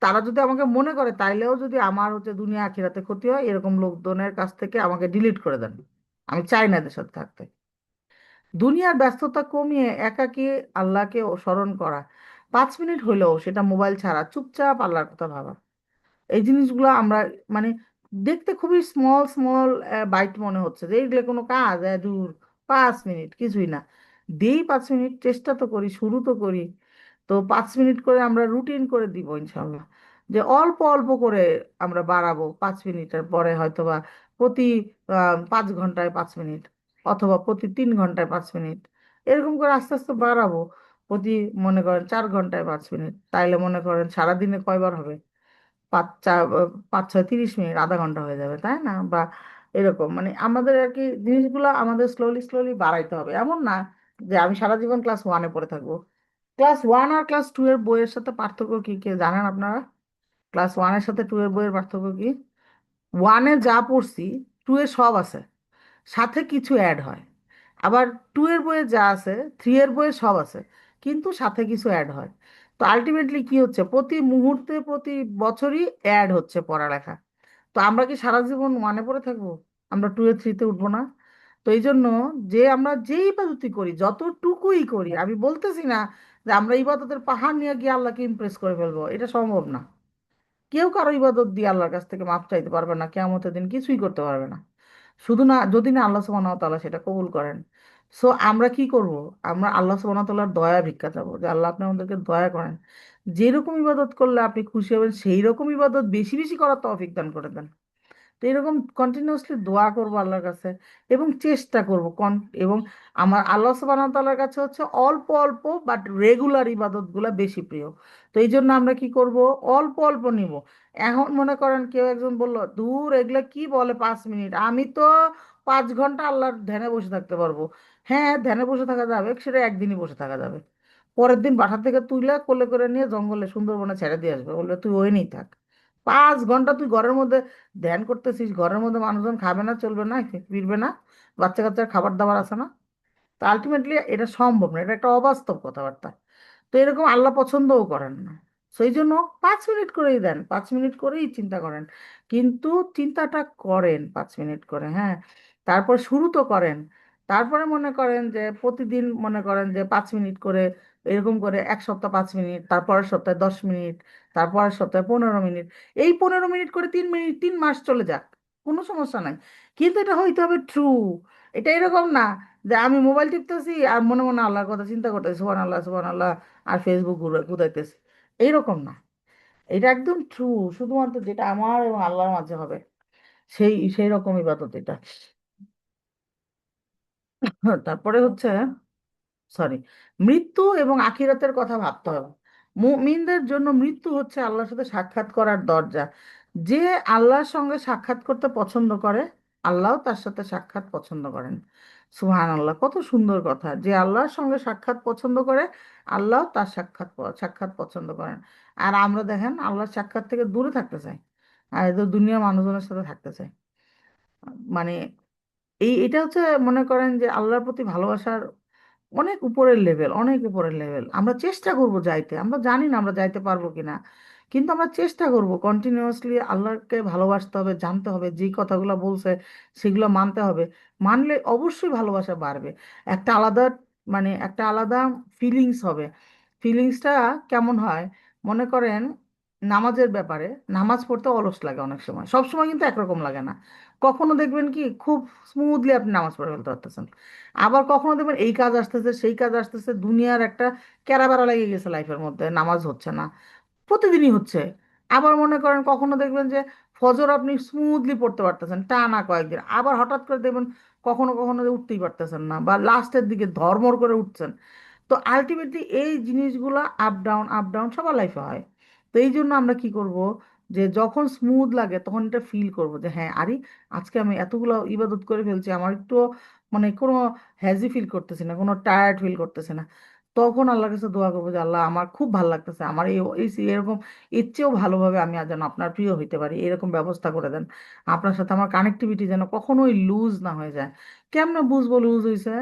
তারা যদি আমাকে মনে করে তাইলেও যদি আমার হচ্ছে দুনিয়া আখিরাতে ক্ষতি হয়, এরকম লোকজনের কাছ থেকে আমাকে ডিলিট করে দেন। আমি চাই না এদের সাথে থাকতে। দুনিয়ার ব্যস্ততা কমিয়ে একাকী আল্লাহকে স্মরণ করা, 5 মিনিট হইলেও সেটা মোবাইল ছাড়া চুপচাপ আল্লাহর কথা ভাবা, এই জিনিসগুলো আমরা মানে দেখতে খুবই স্মল স্মল বাইট মনে হচ্ছে যে এইগুলো কোনো কাজ, দূর, 5 মিনিট কিছুই না। দিই 5 মিনিট, চেষ্টা তো করি, শুরু তো করি। তো 5 মিনিট করে আমরা রুটিন করে দিব ইনশাল্লাহ, যে অল্প অল্প করে আমরা বাড়াবো। 5 মিনিটের পরে হয়তোবা প্রতি 5 ঘন্টায় 5 মিনিট, অথবা প্রতি 3 ঘন্টায় 5 মিনিট, এরকম করে আস্তে আস্তে বাড়াবো। প্রতি মনে করেন 4 ঘন্টায় 5 মিনিট, তাইলে মনে করেন সারাদিনে কয়বার হবে? 5 6 30 মিনিট, আধা ঘন্টা হয়ে যাবে, তাই না? বা এরকম মানে আমাদের আর কি জিনিসগুলো আমাদের স্লোলি স্লোলি বাড়াইতে হবে। এমন না যে আমি সারা জীবন ক্লাস 1-এ পড়ে থাকবো। ক্লাস 1 আর ক্লাস 2 এর বইয়ের সাথে পার্থক্য কি কে জানেন আপনারা? ক্লাস 1-এর সাথে 2 এর বইয়ের পার্থক্য কি? 1-এ যা পড়ছি 2-এ সব আছে, সাথে কিছু অ্যাড হয়। আবার 2-এর বইয়ে যা আছে 3-এর বইয়ে সব আছে, কিন্তু সাথে কিছু অ্যাড হয়। তো আলটিমেটলি কি হচ্ছে, প্রতি মুহূর্তে প্রতি বছরই অ্যাড হচ্ছে পড়ালেখা। তো আমরা কি সারা জীবন 1-এ পড়ে থাকবো? আমরা 2-3-তে উঠবো না? তো এই জন্য যে আমরা যেই ইবাদতই করি, যতটুকুই করি, আমি বলতেছি না যে আমরা ইবাদতের পাহাড় নিয়ে গিয়ে আল্লাহকে ইমপ্রেস করে ফেলবো, এটা সম্ভব না। কেউ কারো ইবাদত দিয়ে আল্লাহর কাছ থেকে মাপ চাইতে পারবে না, কিয়ামতের দিন কিছুই করতে পারবে না, শুধু না যদি না আল্লাহ সুবহানাহু ওয়া তাআলা সেটা কবুল করেন। সো আমরা কি করব? আমরা আল্লাহ সুবহানাহু ওয়া তাআলার দয়া ভিক্ষা চাবো, যে আল্লাহ আপনি আমাদেরকে দয়া করেন, যেরকম ইবাদত করলে আপনি খুশি হবেন সেই রকম ইবাদত বেশি বেশি করার তৌফিক দান করে দেন। তো এরকম কন্টিনিউয়াসলি দোয়া করব আল্লাহর কাছে, এবং চেষ্টা করব এবং আমার আল্লাহ সুবহানাহু ওয়া তাআলার কাছে হচ্ছে অল্প অল্প বাট রেগুলার ইবাদত গুলা বেশি প্রিয়। তো এই জন্য আমরা কি করব, অল্প অল্প নিব। এখন মনে করেন কেউ একজন বলল, দূর এগুলা কি বলে 5 মিনিট, আমি তো 5 ঘন্টা আল্লাহর ধ্যানে বসে থাকতে পারবো। হ্যাঁ, ধ্যানে বসে থাকা যাবে, সেটা একদিনই বসে থাকা যাবে। পরের দিন বাসা থেকে তুইলা কোলে করে নিয়ে জঙ্গলে সুন্দরবনে ছেড়ে দিয়ে আসবে, বলবে তুই ওই নেই থাক। 5 ঘন্টা তুই ঘরের মধ্যে ধ্যান করতেছিস, ঘরের মধ্যে মানুষজন খাবে না, চলবে না, ফিরবে না, বাচ্চা কাচ্চার খাবার দাবার আছে না? তো আলটিমেটলি এটা সম্ভব না, এটা একটা অবাস্তব কথাবার্তা। তো এরকম আল্লাহ পছন্দও করেন না। সেই জন্য 5 মিনিট করেই দেন, 5 মিনিট করেই চিন্তা করেন, কিন্তু চিন্তাটা করেন 5 মিনিট করে, হ্যাঁ। তারপর শুরু তো করেন। তারপরে মনে করেন যে প্রতিদিন মনে করেন যে 5 মিনিট করে, এরকম করে 1 সপ্তাহ 5 মিনিট, তারপরের সপ্তাহে 10 মিনিট, তারপরের সপ্তাহে 15 মিনিট। এই 15 মিনিট করে 3 মিনিট 3 মাস চলে যাক, কোনো সমস্যা নাই। কিন্তু এটা হইতে হবে ট্রু। এটা এরকম না যে আমি মোবাইল টিপতেছি আর মনে মনে আল্লাহর কথা চিন্তা করতেছি, সুবহান আল্লাহ সুবহান আল্লাহ, আর ফেসবুক ঘুরাইতেছি। এইরকম না, এটা একদম ট্রু। শুধুমাত্র যেটা আমার এবং আল্লাহর মাঝে হবে, সেই সেই রকম ইবাদত এটা। তারপরে হচ্ছে, সরি, মৃত্যু এবং আখিরাতের কথা ভাবতে হবে। মুমিনদের জন্য মৃত্যু হচ্ছে আল্লাহর সাথে সাক্ষাৎ করার দরজা। যে আল্লাহর সঙ্গে সাক্ষাৎ করতে পছন্দ করে, আল্লাহও তার সাথে সাক্ষাৎ পছন্দ করেন। সুবহান আল্লাহ, কত সুন্দর কথা! যে আল্লাহর সঙ্গে সাক্ষাৎ পছন্দ করে, আল্লাহ তার সাক্ষাৎ পছন্দ করেন। আর আমরা দেখেন আল্লাহর সাক্ষাৎ থেকে দূরে থাকতে চাই, আর এদের দুনিয়ার মানুষজনের সাথে থাকতে চাই। মানে এটা হচ্ছে, মনে করেন যে আল্লাহর প্রতি ভালোবাসার অনেক উপরের লেভেল, অনেক উপরের লেভেল। আমরা চেষ্টা করব যাইতে, আমরা জানি না আমরা যাইতে পারবো কিনা, কিন্তু আমরা চেষ্টা করব কন্টিনিউয়াসলি। আল্লাহকে ভালোবাসতে হবে, জানতে হবে, যেই কথাগুলো বলছে সেগুলো মানতে হবে। মানলে অবশ্যই ভালোবাসা বাড়বে। একটা আলাদা, মানে একটা আলাদা ফিলিংস হবে। ফিলিংসটা কেমন হয়, মনে করেন নামাজের ব্যাপারে, নামাজ পড়তে অলস লাগে অনেক সময়, সব সময় কিন্তু একরকম লাগে না। কখনো দেখবেন কি খুব স্মুথলি আপনি নামাজ পড়ে ফেলতে পারতেছেন, আবার কখনো দেখবেন এই কাজ আসতেছে সেই কাজ আসতেছে, দুনিয়ার একটা ক্যারাবেড়া লেগে গেছে লাইফের মধ্যে, নামাজ হচ্ছে না, প্রতিদিনই হচ্ছে। আবার মনে করেন কখনো দেখবেন যে ফজর আপনি স্মুথলি পড়তে পারতেছেন টানা কয়েকদিন, আবার হঠাৎ করে দেখবেন কখনো কখনো যে উঠতেই পারতেছেন না, বা লাস্টের দিকে ধর্মর করে উঠছেন। তো আলটিমেটলি এই জিনিসগুলো আপ ডাউন আপ ডাউন সবার লাইফে হয়। তো এই জন্য আমরা কি করব, যে যখন স্মুথ লাগে তখন এটা ফিল করব যে হ্যাঁ, আরে আজকে আমি এতগুলো ইবাদত করে ফেলছি, আমার একটু মানে কোনো হ্যাজি ফিল করতেছি না, কোনো টায়ার্ড ফিল করতেছি না। তখন আল্লাহর কাছে দোয়া করবো যে আল্লাহ আমার খুব ভালো লাগতেছে, আমার এরকম এর চেয়েও ভালোভাবে আমি যেন আপনার প্রিয় হইতে পারি, এরকম ব্যবস্থা করে দেন। আপনার সাথে আমার কানেক্টিভিটি যেন কখনোই লুজ না হয়ে যায়। কেমনে বুঝবো লুজ হয়েছে?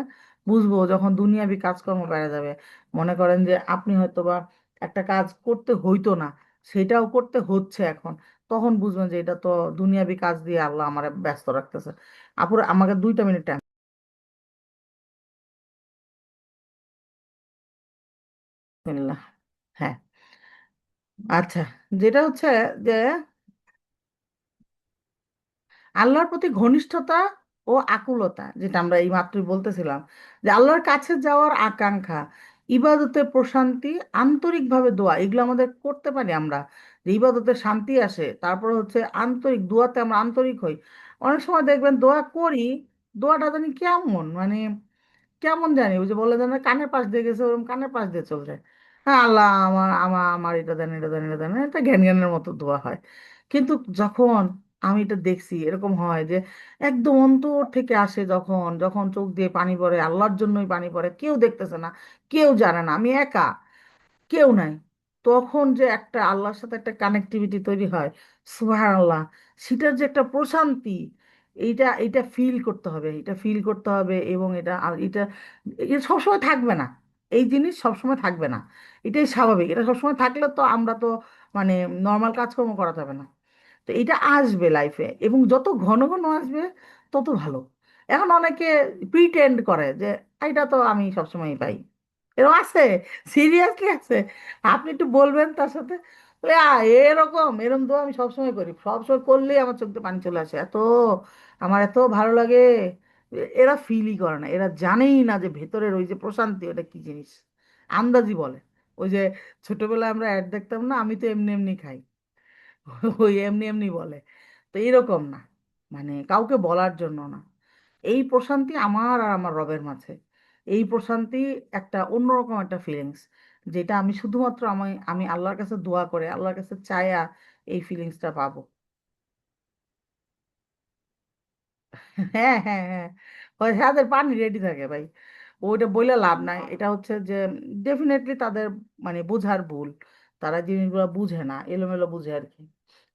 বুঝবো যখন দুনিয়াবি কাজকর্ম বেড়ে যাবে। মনে করেন যে আপনি হয়তো বা একটা কাজ করতে হইতো না, সেটাও করতে হচ্ছে এখন, তখন বুঝবেন যে এটা তো দুনিয়াবি কাজ দিয়ে আল্লাহ আমার ব্যস্ত রাখতেছে। আপুর আমাকে 2টা মিনিট টাইম দিন। হ্যাঁ, আচ্ছা, যেটা হচ্ছে যে আল্লাহর প্রতি ঘনিষ্ঠতা ও আকুলতা, যেটা আমরা এই মাত্রই বলতেছিলাম, যে আল্লাহর কাছে যাওয়ার আকাঙ্ক্ষা, ইবাদতে প্রশান্তি, আন্তরিকভাবে দোয়া, এগুলো আমাদের করতে পারি আমরা, যে ইবাদতে শান্তি আসে, তারপর হচ্ছে আন্তরিক দোয়াতে আমরা আন্তরিক হই। অনেক সময় দেখবেন দোয়া করি, দোয়াটা জানি কেমন, মানে কেমন জানি, ওই যে বলে যেন কানের পাশ দিয়ে গেছে, ওরকম কানের পাশ দিয়ে চলে যায়। হ্যাঁ, আল্লাহ আমার আমার আমার এটা দেন, এটা দেন, এটা দেন, এটা জ্ঞান জ্ঞানের মতো দোয়া হয়। কিন্তু যখন আমি এটা দেখছি এরকম হয় যে একদম অন্তর থেকে আসে, যখন যখন চোখ দিয়ে পানি পড়ে, আল্লাহর জন্যই পানি পড়ে, কেউ দেখতেছে না, কেউ জানে না, আমি একা, কেউ নাই, তখন যে একটা আল্লাহর সাথে একটা কানেক্টিভিটি তৈরি হয়, সুবহানাল্লাহ, সেটার যে একটা প্রশান্তি, এইটা এটা ফিল করতে হবে, এটা ফিল করতে হবে, এবং এটা আর এটা এটা সবসময় থাকবে না, এই জিনিস সবসময় থাকবে না, এটাই স্বাভাবিক, এটা সবসময় থাকলে তো আমরা তো মানে নর্মাল কাজকর্ম করা যাবে না। তো এটা আসবে লাইফে, এবং যত ঘন ঘন আসবে তত ভালো। এখন অনেকে প্রিটেন্ড করে যে এটা তো আমি সবসময় পাই, এরকম আছে, সিরিয়াসলি আছে। আপনি একটু বলবেন তার সাথে, বলে, এরকম এরকম তো আমি সবসময় করি, সবসময় করলেই আমার চোখে পানি চলে আসে, এত আমার এত ভালো লাগে। এরা ফিলই করে না, এরা জানেই না যে ভেতরের ওই যে প্রশান্তি ওটা কি জিনিস, আন্দাজি বলে। ওই যে ছোটবেলায় আমরা অ্যাড দেখতাম না, আমি তো এমনি এমনি খাই, ওই এমনি এমনি বলে। তো এরকম না, মানে কাউকে বলার জন্য না, এই প্রশান্তি আমার আর আমার রবের মাঝে, এই প্রশান্তি একটা অন্যরকম একটা ফিলিংস, যেটা আমি শুধুমাত্র আমি আমি আল্লাহর কাছে দোয়া করে, আল্লাহর কাছে চায়া এই ফিলিংসটা পাবো। হ্যাঁ, হ্যাঁ, হ্যাঁ, ওই যাদের পানি রেডি থাকে ভাই, ওইটা বইলে লাভ নাই, এটা হচ্ছে যে ডেফিনেটলি তাদের মানে বোঝার ভুল, তারা জিনিসগুলো বুঝে না, এলোমেলো বুঝে আর কি।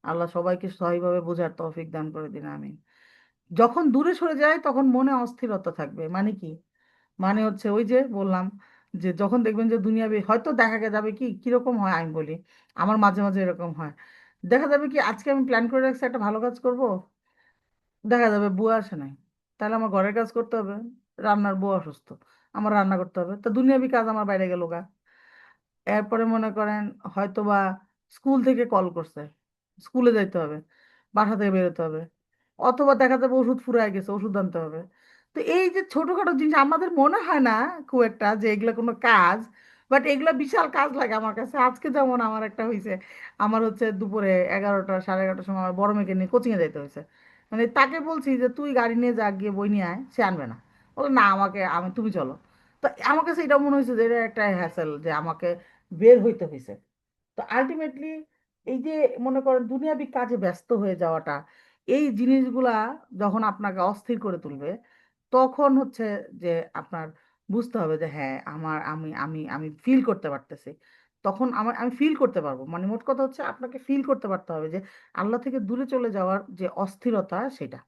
আল্লাহ সবাইকে সহিভাবে বোঝার তৌফিক দান করে দিন, আমি যখন দূরে সরে যায় তখন মনে অস্থিরতা থাকবে, মানে কি, মানে হচ্ছে ওই যে বললাম, যে যখন দেখবেন যে দুনিয়া হয়তো দেখা যাবে কি কিরকম হয় আমি বলি, আমার মাঝে মাঝে এরকম হয়, দেখা যাবে কি আজকে আমি প্ল্যান করে রাখছি একটা ভালো কাজ করব, দেখা যাবে বুয়া আসে নাই, তাহলে আমার ঘরের কাজ করতে হবে, রান্নার বউ অসুস্থ, আমার রান্না করতে হবে, তো দুনিয়াবি কাজ আমার বাইরে গেল গা। এরপরে মনে করেন হয়তোবা স্কুল থেকে কল করছে, স্কুলে যাইতে হবে, বাসা থেকে বেরোতে হবে, অথবা দেখা যাবে ওষুধ ফুরায় গেছে, ওষুধ আনতে হবে। তো এই যে ছোটখাটো জিনিস আমাদের মনে হয় না খুব একটা যে এগুলো কোনো কাজ, বাট এগুলো বিশাল কাজ লাগে আমার কাছে। আজকে যেমন আমার একটা হয়েছে, আমার হচ্ছে দুপুরে 11টা, সাড়ে 11টার সময় আমার বড় মেয়েকে নিয়ে কোচিংয়ে যাইতে হয়েছে, মানে তাকে বলছি যে তুই গাড়ি নিয়ে যা, গিয়ে বই নিয়ে আয়, সে আনবে না, বলে না আমাকে, তুমি চলো। তো আমার কাছে এটা মনে হয়েছে যে এটা একটা হ্যাসেল, যে আমাকে বের হইতে হয়েছে। তো আলটিমেটলি এই যে মনে করেন দুনিয়াবি কাজে ব্যস্ত হয়ে যাওয়াটা, এই জিনিসগুলা যখন আপনাকে অস্থির করে তুলবে, তখন হচ্ছে যে আপনার বুঝতে হবে যে হ্যাঁ আমার আমি আমি আমি ফিল করতে পারতেছি, তখন আমি ফিল করতে পারবো, মানে মোট কথা হচ্ছে আপনাকে ফিল করতে পারতে হবে যে আল্লাহ থেকে দূরে চলে যাওয়ার যে অস্থিরতা সেটা।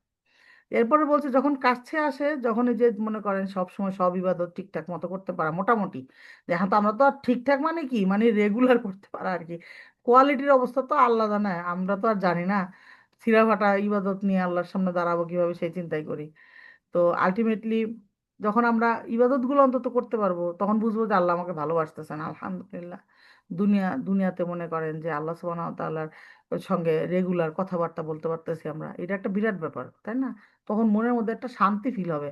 এরপরে বলছে যখন কাছে আসে, যখন এই যে মনে করেন সব সময় সব ইবাদত ঠিকঠাক মতো করতে পারা, মোটামুটি, এখন তো আমরা তো আর ঠিকঠাক মানে কি, মানে রেগুলার করতে পারা আর কি, কোয়ালিটির অবস্থা তো আল্লাহ জানে, আমরা তো আর জানি না, ছিঁড়া ফাটা ইবাদত নিয়ে আল্লাহর সামনে দাঁড়াবো কিভাবে সেই চিন্তাই করি। তো আলটিমেটলি যখন আমরা ইবাদত গুলো অন্তত করতে পারবো, তখন বুঝবো যে আল্লাহ আমাকে ভালোবাসতেছেন, আলহামদুলিল্লাহ। দুনিয়াতে মনে করেন যে আল্লাহ সুবহানাহু ওয়া তাআলার সঙ্গে রেগুলার কথাবার্তা বলতে পারতেছি আমরা, এটা একটা বিরাট ব্যাপার, তাই না? তখন মনের মধ্যে একটা শান্তি ফিল হবে।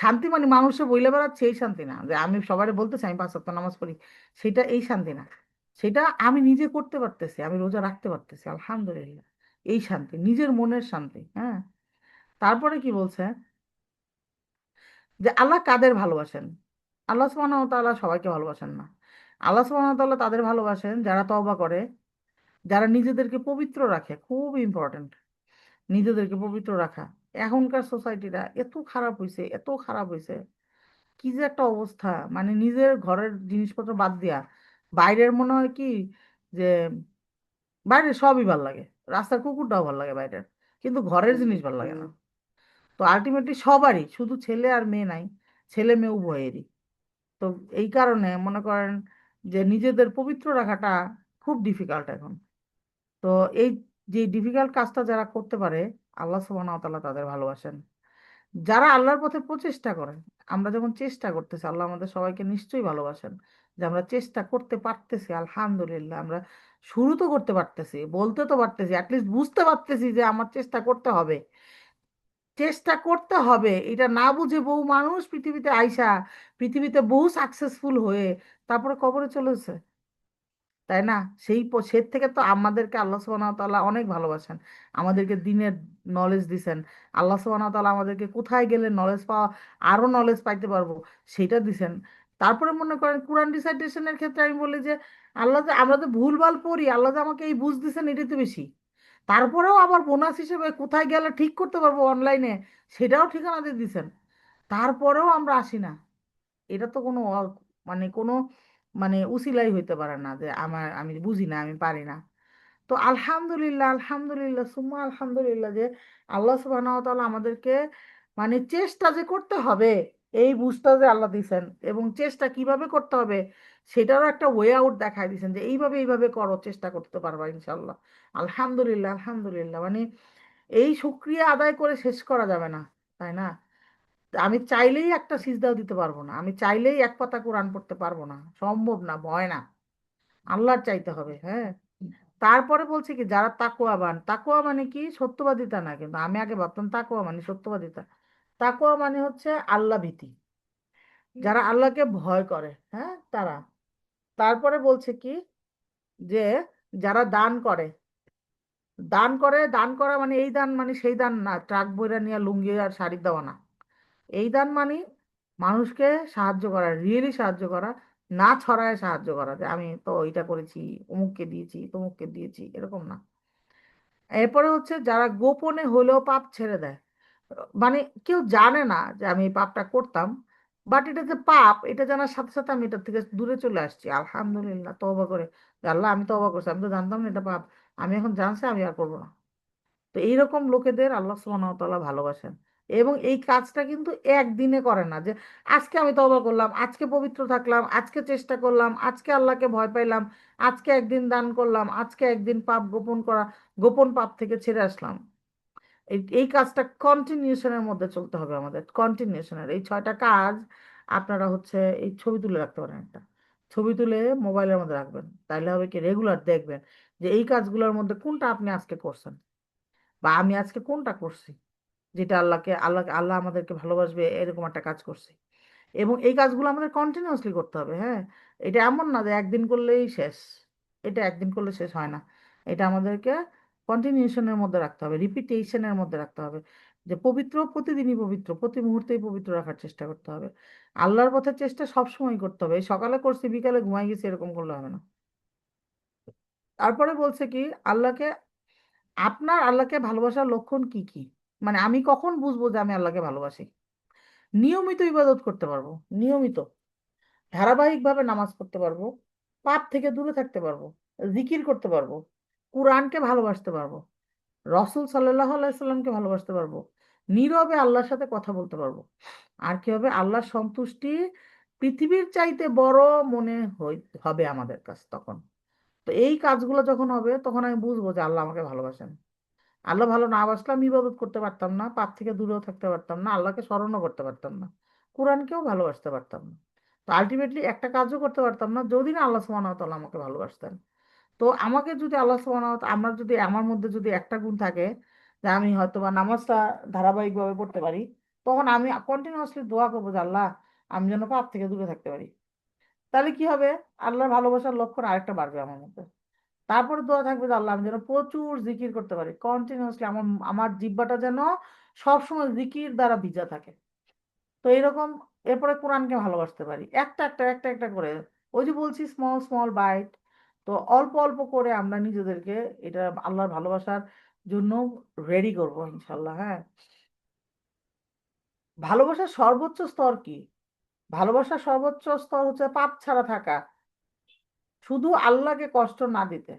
শান্তি মানে মানুষে বইলে বেড়াচ্ছে এই শান্তি না, যে আমি সবাই বলতেছি আমি 5 ওয়াক্ত নামাজ পড়ি, সেটা এই শান্তি না, সেটা আমি নিজে করতে পারতেছি, আমি রোজা রাখতে পারতেছি, আলহামদুলিল্লাহ, এই শান্তি, নিজের মনের শান্তি। হ্যাঁ, তারপরে কি বলছে, যে আল্লাহ কাদের ভালোবাসেন, আল্লাহ সুবহানাহু ওয়া তাআলা সবাইকে ভালোবাসেন না। আল্লাহ সুবহানাহু ওয়া তাআলা তাদের ভালোবাসেন যারা তওবা করে, যারা নিজেদেরকে পবিত্র রাখে, খুব ইম্পর্টেন্ট, নিজেদেরকে পবিত্র রাখা। এখনকার সোসাইটিটা এত খারাপ হয়েছে, এত খারাপ হয়েছে, কি যে একটা অবস্থা, মানে নিজের ঘরের জিনিসপত্র বাদ দিয়া বাইরের মনে হয় কি, যে বাইরের সবই ভাল লাগে, রাস্তার কুকুরটাও ভাল লাগে বাইরের, কিন্তু ঘরের জিনিস ভাল লাগে না। তো আলটিমেটলি সবারই, শুধু ছেলে আর মেয়ে নাই, ছেলে মেয়ে উভয়েরই। তো এই কারণে মনে করেন যে নিজেদের পবিত্র রাখাটা খুব ডিফিকাল্ট এখন। তো এই যে ডিফিকাল্ট কাজটা যারা করতে পারে, আল্লাহ সুবহানাহু ওয়া তাআলা তাদের ভালোবাসেন। যারা আল্লাহর পথে প্রচেষ্টা করে, আমরা যেমন চেষ্টা করতেছি, আল্লাহ আমাদের সবাইকে নিশ্চয়ই ভালোবাসেন, যে আমরা চেষ্টা করতে পারতেছি, আলহামদুলিল্লাহ, আমরা শুরু তো করতে পারতেছি, বলতে তো পারতেছি, অ্যাটলিস্ট বুঝতে পারতেছি যে আমার চেষ্টা করতে হবে। চেষ্টা করতে হবে, এটা না বুঝে বহু মানুষ পৃথিবীতে আইসা পৃথিবীতে বহু সাকসেসফুল হয়ে তারপরে কবরে চলেছে, তাই না? সে থেকে তো আমাদেরকে আল্লাহ সুবহানাহু ওয়া তাআলা অনেক ভালোবাসেন, আমাদেরকে দিনের নলেজ দিছেন। আল্লাহ সুবহানাহু ওয়া তাআলা আমাদেরকে কোথায় গেলে নলেজ পাওয়া, আরো নলেজ পাইতে পারবো, সেটা দিছেন। তারপরে মনে করেন কোরআন রিসাইটেশনের ক্ষেত্রে আমি বলি যে আল্লাহ যে আমরা যে ভুলভাল পড়ি, আল্লাহ যে আমাকে এই বুঝ দিছেন এটাই তো বেশি। তারপরেও আবার বোনাস হিসেবে কোথায় গেলে ঠিক করতে পারবো অনলাইনে, সেটাও ঠিকানা দিয়ে দিছেন। তারপরেও আমরা আসি না। এটা তো কোনো মানে কোনো মানে উসিলাই হইতে পারে না যে আমি বুঝি না, আমি পারি না। তো আলহামদুলিল্লাহ, আলহামদুলিল্লাহ সুম্মা আলহামদুলিল্লাহ যে আল্লাহ সুবহানাহু ওয়া তাআলা আমাদেরকে মানে চেষ্টা যে করতে হবে, এই বুঝটা যে আল্লাহ দিছেন, এবং চেষ্টা কিভাবে করতে হবে সেটারও একটা ওয়ে আউট দেখায় দিছেন যে এইভাবে এইভাবে করো, চেষ্টা করতে পারবা ইনশাল্লাহ। আলহামদুলিল্লাহ, আলহামদুলিল্লাহ মানে এই শুকরিয়া আদায় করে শেষ করা যাবে না, তাই না? আমি চাইলেই একটা সিজদাও দিতে পারবো না, আমি চাইলেই এক পাতা কোরআন পড়তে পারবো না, সম্ভব না, ভয় না। আল্লাহর চাইতে হবে, হ্যাঁ। তারপরে বলছে কি যারা তাকওয়াবান, তাকওয়া মানে কি সত্যবাদিতা না, কিন্তু আমি আগে ভাবতাম তাকওয়া মানে সত্যবাদিতা। তাকওয়া মানে হচ্ছে আল্লাহ ভীতি, যারা আল্লাহকে ভয় করে, হ্যাঁ তারা। তারপরে বলছে কি যে যারা দান করে, দান করে, দান করা মানে এই দান মানে সেই দান না, ট্রাক বইরা নিয়ে লুঙ্গি আর শাড়ি দেওয়া না। এই দান মানে মানুষকে সাহায্য করা, রিয়েলি সাহায্য করা, না ছড়ায় সাহায্য করা যে আমি তো এটা করেছি, অমুককে দিয়েছি, তমুককে দিয়েছি, এরকম না। এরপরে হচ্ছে যারা গোপনে হলেও পাপ ছেড়ে দেয়, মানে কেউ জানে না যে আমি এই পাপটা করতাম, বাট এটা যে পাপ এটা জানার সাথে সাথে আমি এটা থেকে দূরে চলে আসছি আলহামদুলিল্লাহ, তওবা করে যে আল্লাহ আমি তওবা করছি, আমি তো জানতাম না এটা পাপ, আমি এখন জানছি, আমি আর করবো না। তো এইরকম লোকেদের আল্লাহ সুবহানাহু ওয়া তাআলা ভালোবাসেন। এবং এই কাজটা কিন্তু একদিনে করে না যে আজকে আমি তওবা করলাম, আজকে পবিত্র থাকলাম, আজকে চেষ্টা করলাম, আজকে আল্লাহকে ভয় পাইলাম, আজকে একদিন দান করলাম, আজকে একদিন পাপ গোপন করা, গোপন পাপ থেকে ছেড়ে আসলাম। এই কাজটা কন্টিনিউশনের মধ্যে চলতে হবে আমাদের, কন্টিনিউশনের এই 6টা কাজ আপনারা হচ্ছে এই ছবি তুলে রাখতে পারেন একটা, ছবি তুলে মোবাইলের মধ্যে রাখবেন, তাইলে হবে কি রেগুলার দেখবেন যে এই কাজগুলোর মধ্যে কোনটা আপনি আজকে করছেন, বা আমি আজকে কোনটা করছি যেটা আল্লাহ আমাদেরকে ভালোবাসবে এরকম একটা কাজ করছি। এবং এই কাজগুলো আমাদের কন্টিনিউয়াসলি করতে হবে, হ্যাঁ। এটা এমন না যে একদিন করলেই শেষ, এটা একদিন করলে শেষ হয় না। এটা আমাদেরকে কন্টিনিউশনের মধ্যে রাখতে হবে, রিপিটেশনের মধ্যে রাখতে হবে, যে পবিত্র প্রতিদিনই পবিত্র, প্রতি মুহূর্তেই পবিত্র রাখার চেষ্টা করতে হবে। আল্লাহর পথের চেষ্টা সবসময় করতে হবে, এই সকালে করছি বিকালে ঘুমাই গেছি এরকম করলে হবে না। তারপরে বলছে কি আল্লাহকে, আপনার আল্লাহকে ভালোবাসার লক্ষণ কি কি, মানে আমি কখন বুঝবো যে আমি আল্লাহকে ভালোবাসি? নিয়মিত ইবাদত করতে পারবো, নিয়মিত ধারাবাহিকভাবে নামাজ পড়তে পারবো, পাপ থেকে দূরে থাকতে পারবো, জিকির করতে পারবো, কোরআনকে ভালোবাসতে পারবো, রসুল সাল্লাহ আলাইসাল্লামকে ভালোবাসতে পারবো, নীরবে আল্লাহর সাথে কথা বলতে পারবো। আর কি হবে, আল্লাহর সন্তুষ্টি পৃথিবীর চাইতে বড় মনে হবে আমাদের কাছে তখন। তো এই কাজগুলো যখন হবে তখন আমি বুঝবো যে আল্লাহ আমাকে ভালোবাসেন। আল্লাহ ভালো না বাসলে আমি ইবাদত করতে পারতাম না, পাপ থেকে দূরেও থাকতে পারতাম না, আল্লাহকে স্মরণও করতে পারতাম না, কোরআনকেও ভালোবাসতে পারতাম না। তো আলটিমেটলি একটা কাজও করতে পারতাম না যদি না আল্লাহ সুবহানাহু ওয়া তাআলা আমাকে ভালোবাসতেন। তো আমাকে যদি আল্লাহ সুবহানাহু ওয়া তাআলা, আমার যদি আমার মধ্যে যদি একটা গুণ থাকে যে আমি হয়তো বা নামাজটা ধারাবাহিকভাবে পড়তে পারি, তখন আমি কন্টিনিউয়াসলি দোয়া করবো যে আল্লাহ আমি যেন পাপ থেকে দূরে থাকতে পারি। তাহলে কি হবে, আল্লাহর ভালোবাসার লক্ষণ আরেকটা বাড়বে আমার মধ্যে। তারপরে দোয়া থাকবে যে আল্লাহ আমি যেন প্রচুর জিকির করতে পারি কন্টিনিউয়াসলি, আমার আমার জিহ্বাটা যেন সবসময় জিকির দ্বারা ভিজা থাকে। তো এরকম, এরপরে কোরআনকে ভালোবাসতে পারি একটা একটা একটা একটা করে, ওই যে বলছি স্মল স্মল বাইট। তো অল্প অল্প করে আমরা নিজেদেরকে এটা আল্লাহর ভালোবাসার জন্য রেডি করবো ইনশাল্লাহ, হ্যাঁ। ভালোবাসার সর্বোচ্চ স্তর কি? ভালোবাসার সর্বোচ্চ স্তর হচ্ছে পাপ ছাড়া থাকা, শুধু আল্লাহকে কষ্ট না দিতে।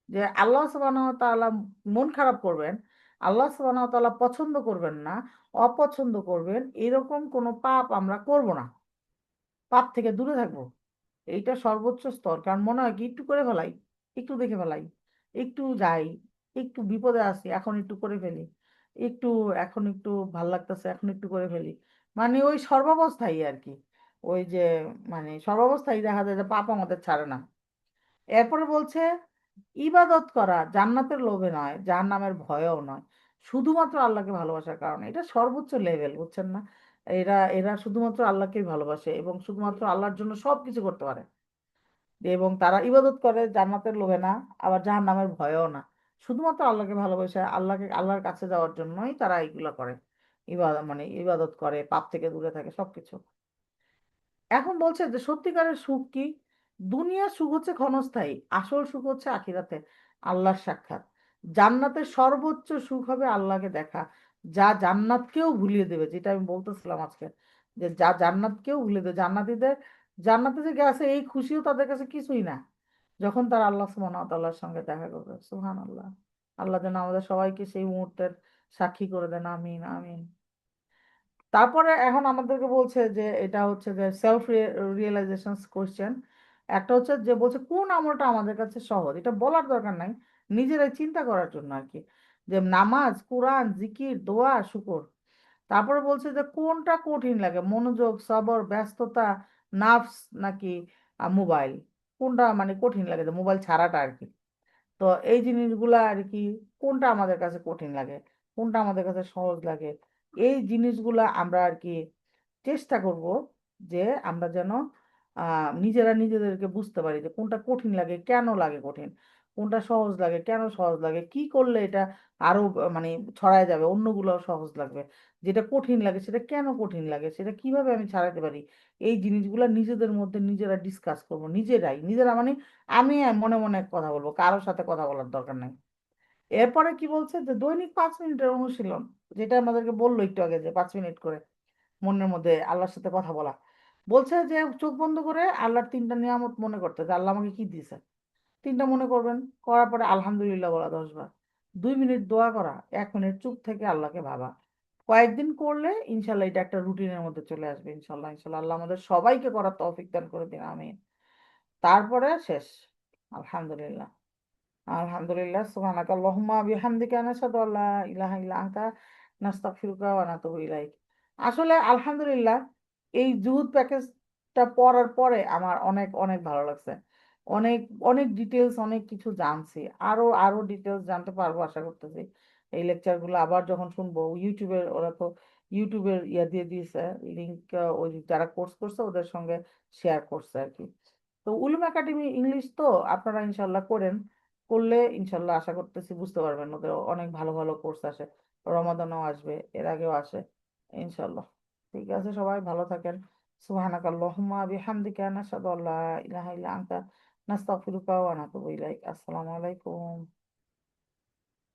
যে আল্লাহ সুবহানাহু ওয়া তাআলা মন খারাপ করবেন, আল্লাহ সুবহানাহু ওয়া তাআলা পছন্দ করবেন না, অপছন্দ করবেন, এরকম কোনো পাপ আমরা করব না, পাপ থেকে দূরে থাকবো। এইটা সর্বোচ্চ স্তর, কারণ মনে হয় কি একটু করে ফেলাই, একটু দেখে ফেলাই, একটু যাই, একটু বিপদে আছি এখন একটু করে ফেলি, একটু এখন একটু ভাল লাগতেছে এখন একটু করে ফেলি, মানে ওই সর্বাবস্থায় আর কি, ওই যে মানে সর্বাবস্থায় দেখা যায় যে পাপ আমাদের ছাড়ে না। এরপরে বলছে ইবাদত করা জান্নাতের লোভে নয়, জাহান্নামের ভয়েও নয়। শুধুমাত্র আল্লাহকে ভালোবাসার কারণে। এটা সর্বোচ্চ লেভেল, বুঝছেন না? এরা এরা শুধুমাত্র আল্লাহকেই ভালোবাসে এবং শুধুমাত্র আল্লাহর জন্য সবকিছু করতে পারে। এবং তারা ইবাদত করে জান্নাতের লোভে না, আবার জাহান্নামের ভয়েও না। শুধুমাত্র আল্লাহকে ভালোবাসে, আল্লাহর কাছে যাওয়ার জন্যই তারা এইগুলো করে। ইবাদত করে, পাপ থেকে দূরে থাকে, সবকিছু। এখন বলছে যে সত্যিকারের সুখ কি? দুনিয়ার সুখ হচ্ছে ক্ষণস্থায়ী, আসল সুখ হচ্ছে আখিরাতে আল্লাহর সাক্ষাৎ। জান্নাতের সর্বোচ্চ সুখ হবে আল্লাহকে দেখা, যা জান্নাতকেও ভুলিয়ে দেবে, যেটা আমি বলতেছিলাম আজকে, যে যা জান্নাতকেও ভুলিয়ে দেবে। জান্নাতে যে গেছে এই খুশিও তাদের কাছে কিছুই না, যখন তারা আল্লাহ সুবহানাহু ওয়া তাআলার সঙ্গে দেখা করবে। সুবহানাল্লাহ। আল্লাহ যেন আমাদের সবাইকে সেই মুহূর্তের সাক্ষী করে দেন। আমিন, আমিন। তারপরে এখন আমাদেরকে বলছে যে এটা হচ্ছে যে সেলফ রিয়েলাইজেশন কোশ্চেন। একটা হচ্ছে যে বলছে কোন আমলটা আমাদের কাছে সহজ, এটা বলার দরকার নাই, নিজেরাই চিন্তা করার জন্য আর কি, যে নামাজ, কোরআন, জিকির, দোয়া, শুকর। তারপরে বলছে যে কোনটা কঠিন লাগে, মনোযোগ, সবর, ব্যস্ততা, নাফস, নাকি মোবাইল। কোনটা মানে কঠিন লাগে, যে মোবাইল ছাড়াটা আর কি। তো এই জিনিসগুলা আর কি, কোনটা আমাদের কাছে কঠিন লাগে, কোনটা আমাদের কাছে সহজ লাগে, এই জিনিসগুলা আমরা আর কি চেষ্টা করব যে আমরা যেন নিজেরা নিজেদেরকে বুঝতে পারি যে কোনটা কঠিন লাগে, কেন লাগে কঠিন, কোনটা সহজ লাগে, কেন সহজ লাগে, কি করলে এটা আরো মানে ছড়ায় যাবে, অন্যগুলো সহজ লাগবে, যেটা কঠিন লাগে সেটা কেন কঠিন লাগে, সেটা কিভাবে আমি ছাড়াতে পারি। এই জিনিসগুলা নিজেদের মধ্যে নিজেরা ডিসকাস করব, নিজেরা মানে আমি মনে মনে কথা বলবো, কারোর সাথে কথা বলার দরকার নাই। এরপরে কি বলছে যে দৈনিক 5 মিনিটের অনুশীলন, যেটা আমাদেরকে বললো একটু আগে, যে 5 মিনিট করে মনের মধ্যে আল্লাহর সাথে কথা বলা। বলছে যে চোখ বন্ধ করে আল্লাহর 3টা নিয়ামত মনে করতে, যে আল্লাহ আমাকে কি দিয়েছে, 3টা মনে করবেন। করার পরে আলহামদুলিল্লাহ বলা 10 বার। 2 মিনিট দোয়া করা, 1 মিনিট চুপ থেকে আল্লাহকে ভাবা। কয়েকদিন করলে ইনশাল্লাহ এটা একটা রুটিনের মধ্যে চলে আসবে। ইনশাল্লাহ, ইনশাল্লাহ আল্লাহ আমাদের সবাইকে করার তৌফিক দান করে দিন, আমিন। তারপরে শেষ। আলহামদুলিল্লাহ। আলহামদুলিল্লাহ, সুবহানাকা আল্লাহুম্মা বিহামদিকা নাশহাদু আল্লা ইলাহা ইল্লা আনতা নাস্তাগফিরুকা ওয়া নাতুবু ইলাইক। আসলে আলহামদুলিল্লাহ, এই জুহুদ প্যাকেজটা পড়ার পরে আমার অনেক অনেক ভালো লাগছে। অনেক অনেক ডিটেলস, অনেক কিছু জানছি। আরো আরো ডিটেলস জানতে পারবো আশা করতেছি। এই লেকচারগুলো আবার যখন শুনবো ইউটিউবের, ওরা তো ইউটিউবের ইয়া দিয়ে দিয়েছে লিঙ্ক, ওই যারা কোর্স করছে ওদের সঙ্গে শেয়ার করছে আর কি। তো উলুম একাডেমি ইংলিশ তো আপনারা ইনশাল্লাহ করেন, করলে ইনশাল্লাহ আশা করতেছি বুঝতে পারবেন, ওদের অনেক ভালো ভালো কোর্স আসে, রমাদানও আসবে, এর আগেও আসে ইনশাল্লাহ। ঠিক আছে, সবাই ভালো থাকেন। সুবহানাকাল্লাহুম্মা বিহামদিকা নাশহাদু আল্লা ইলাহা ইল্লা আনতা নাস্তাগফিরুকা ওয়া নাতুবু ইলাইক। আসসালামু আলাইকুম।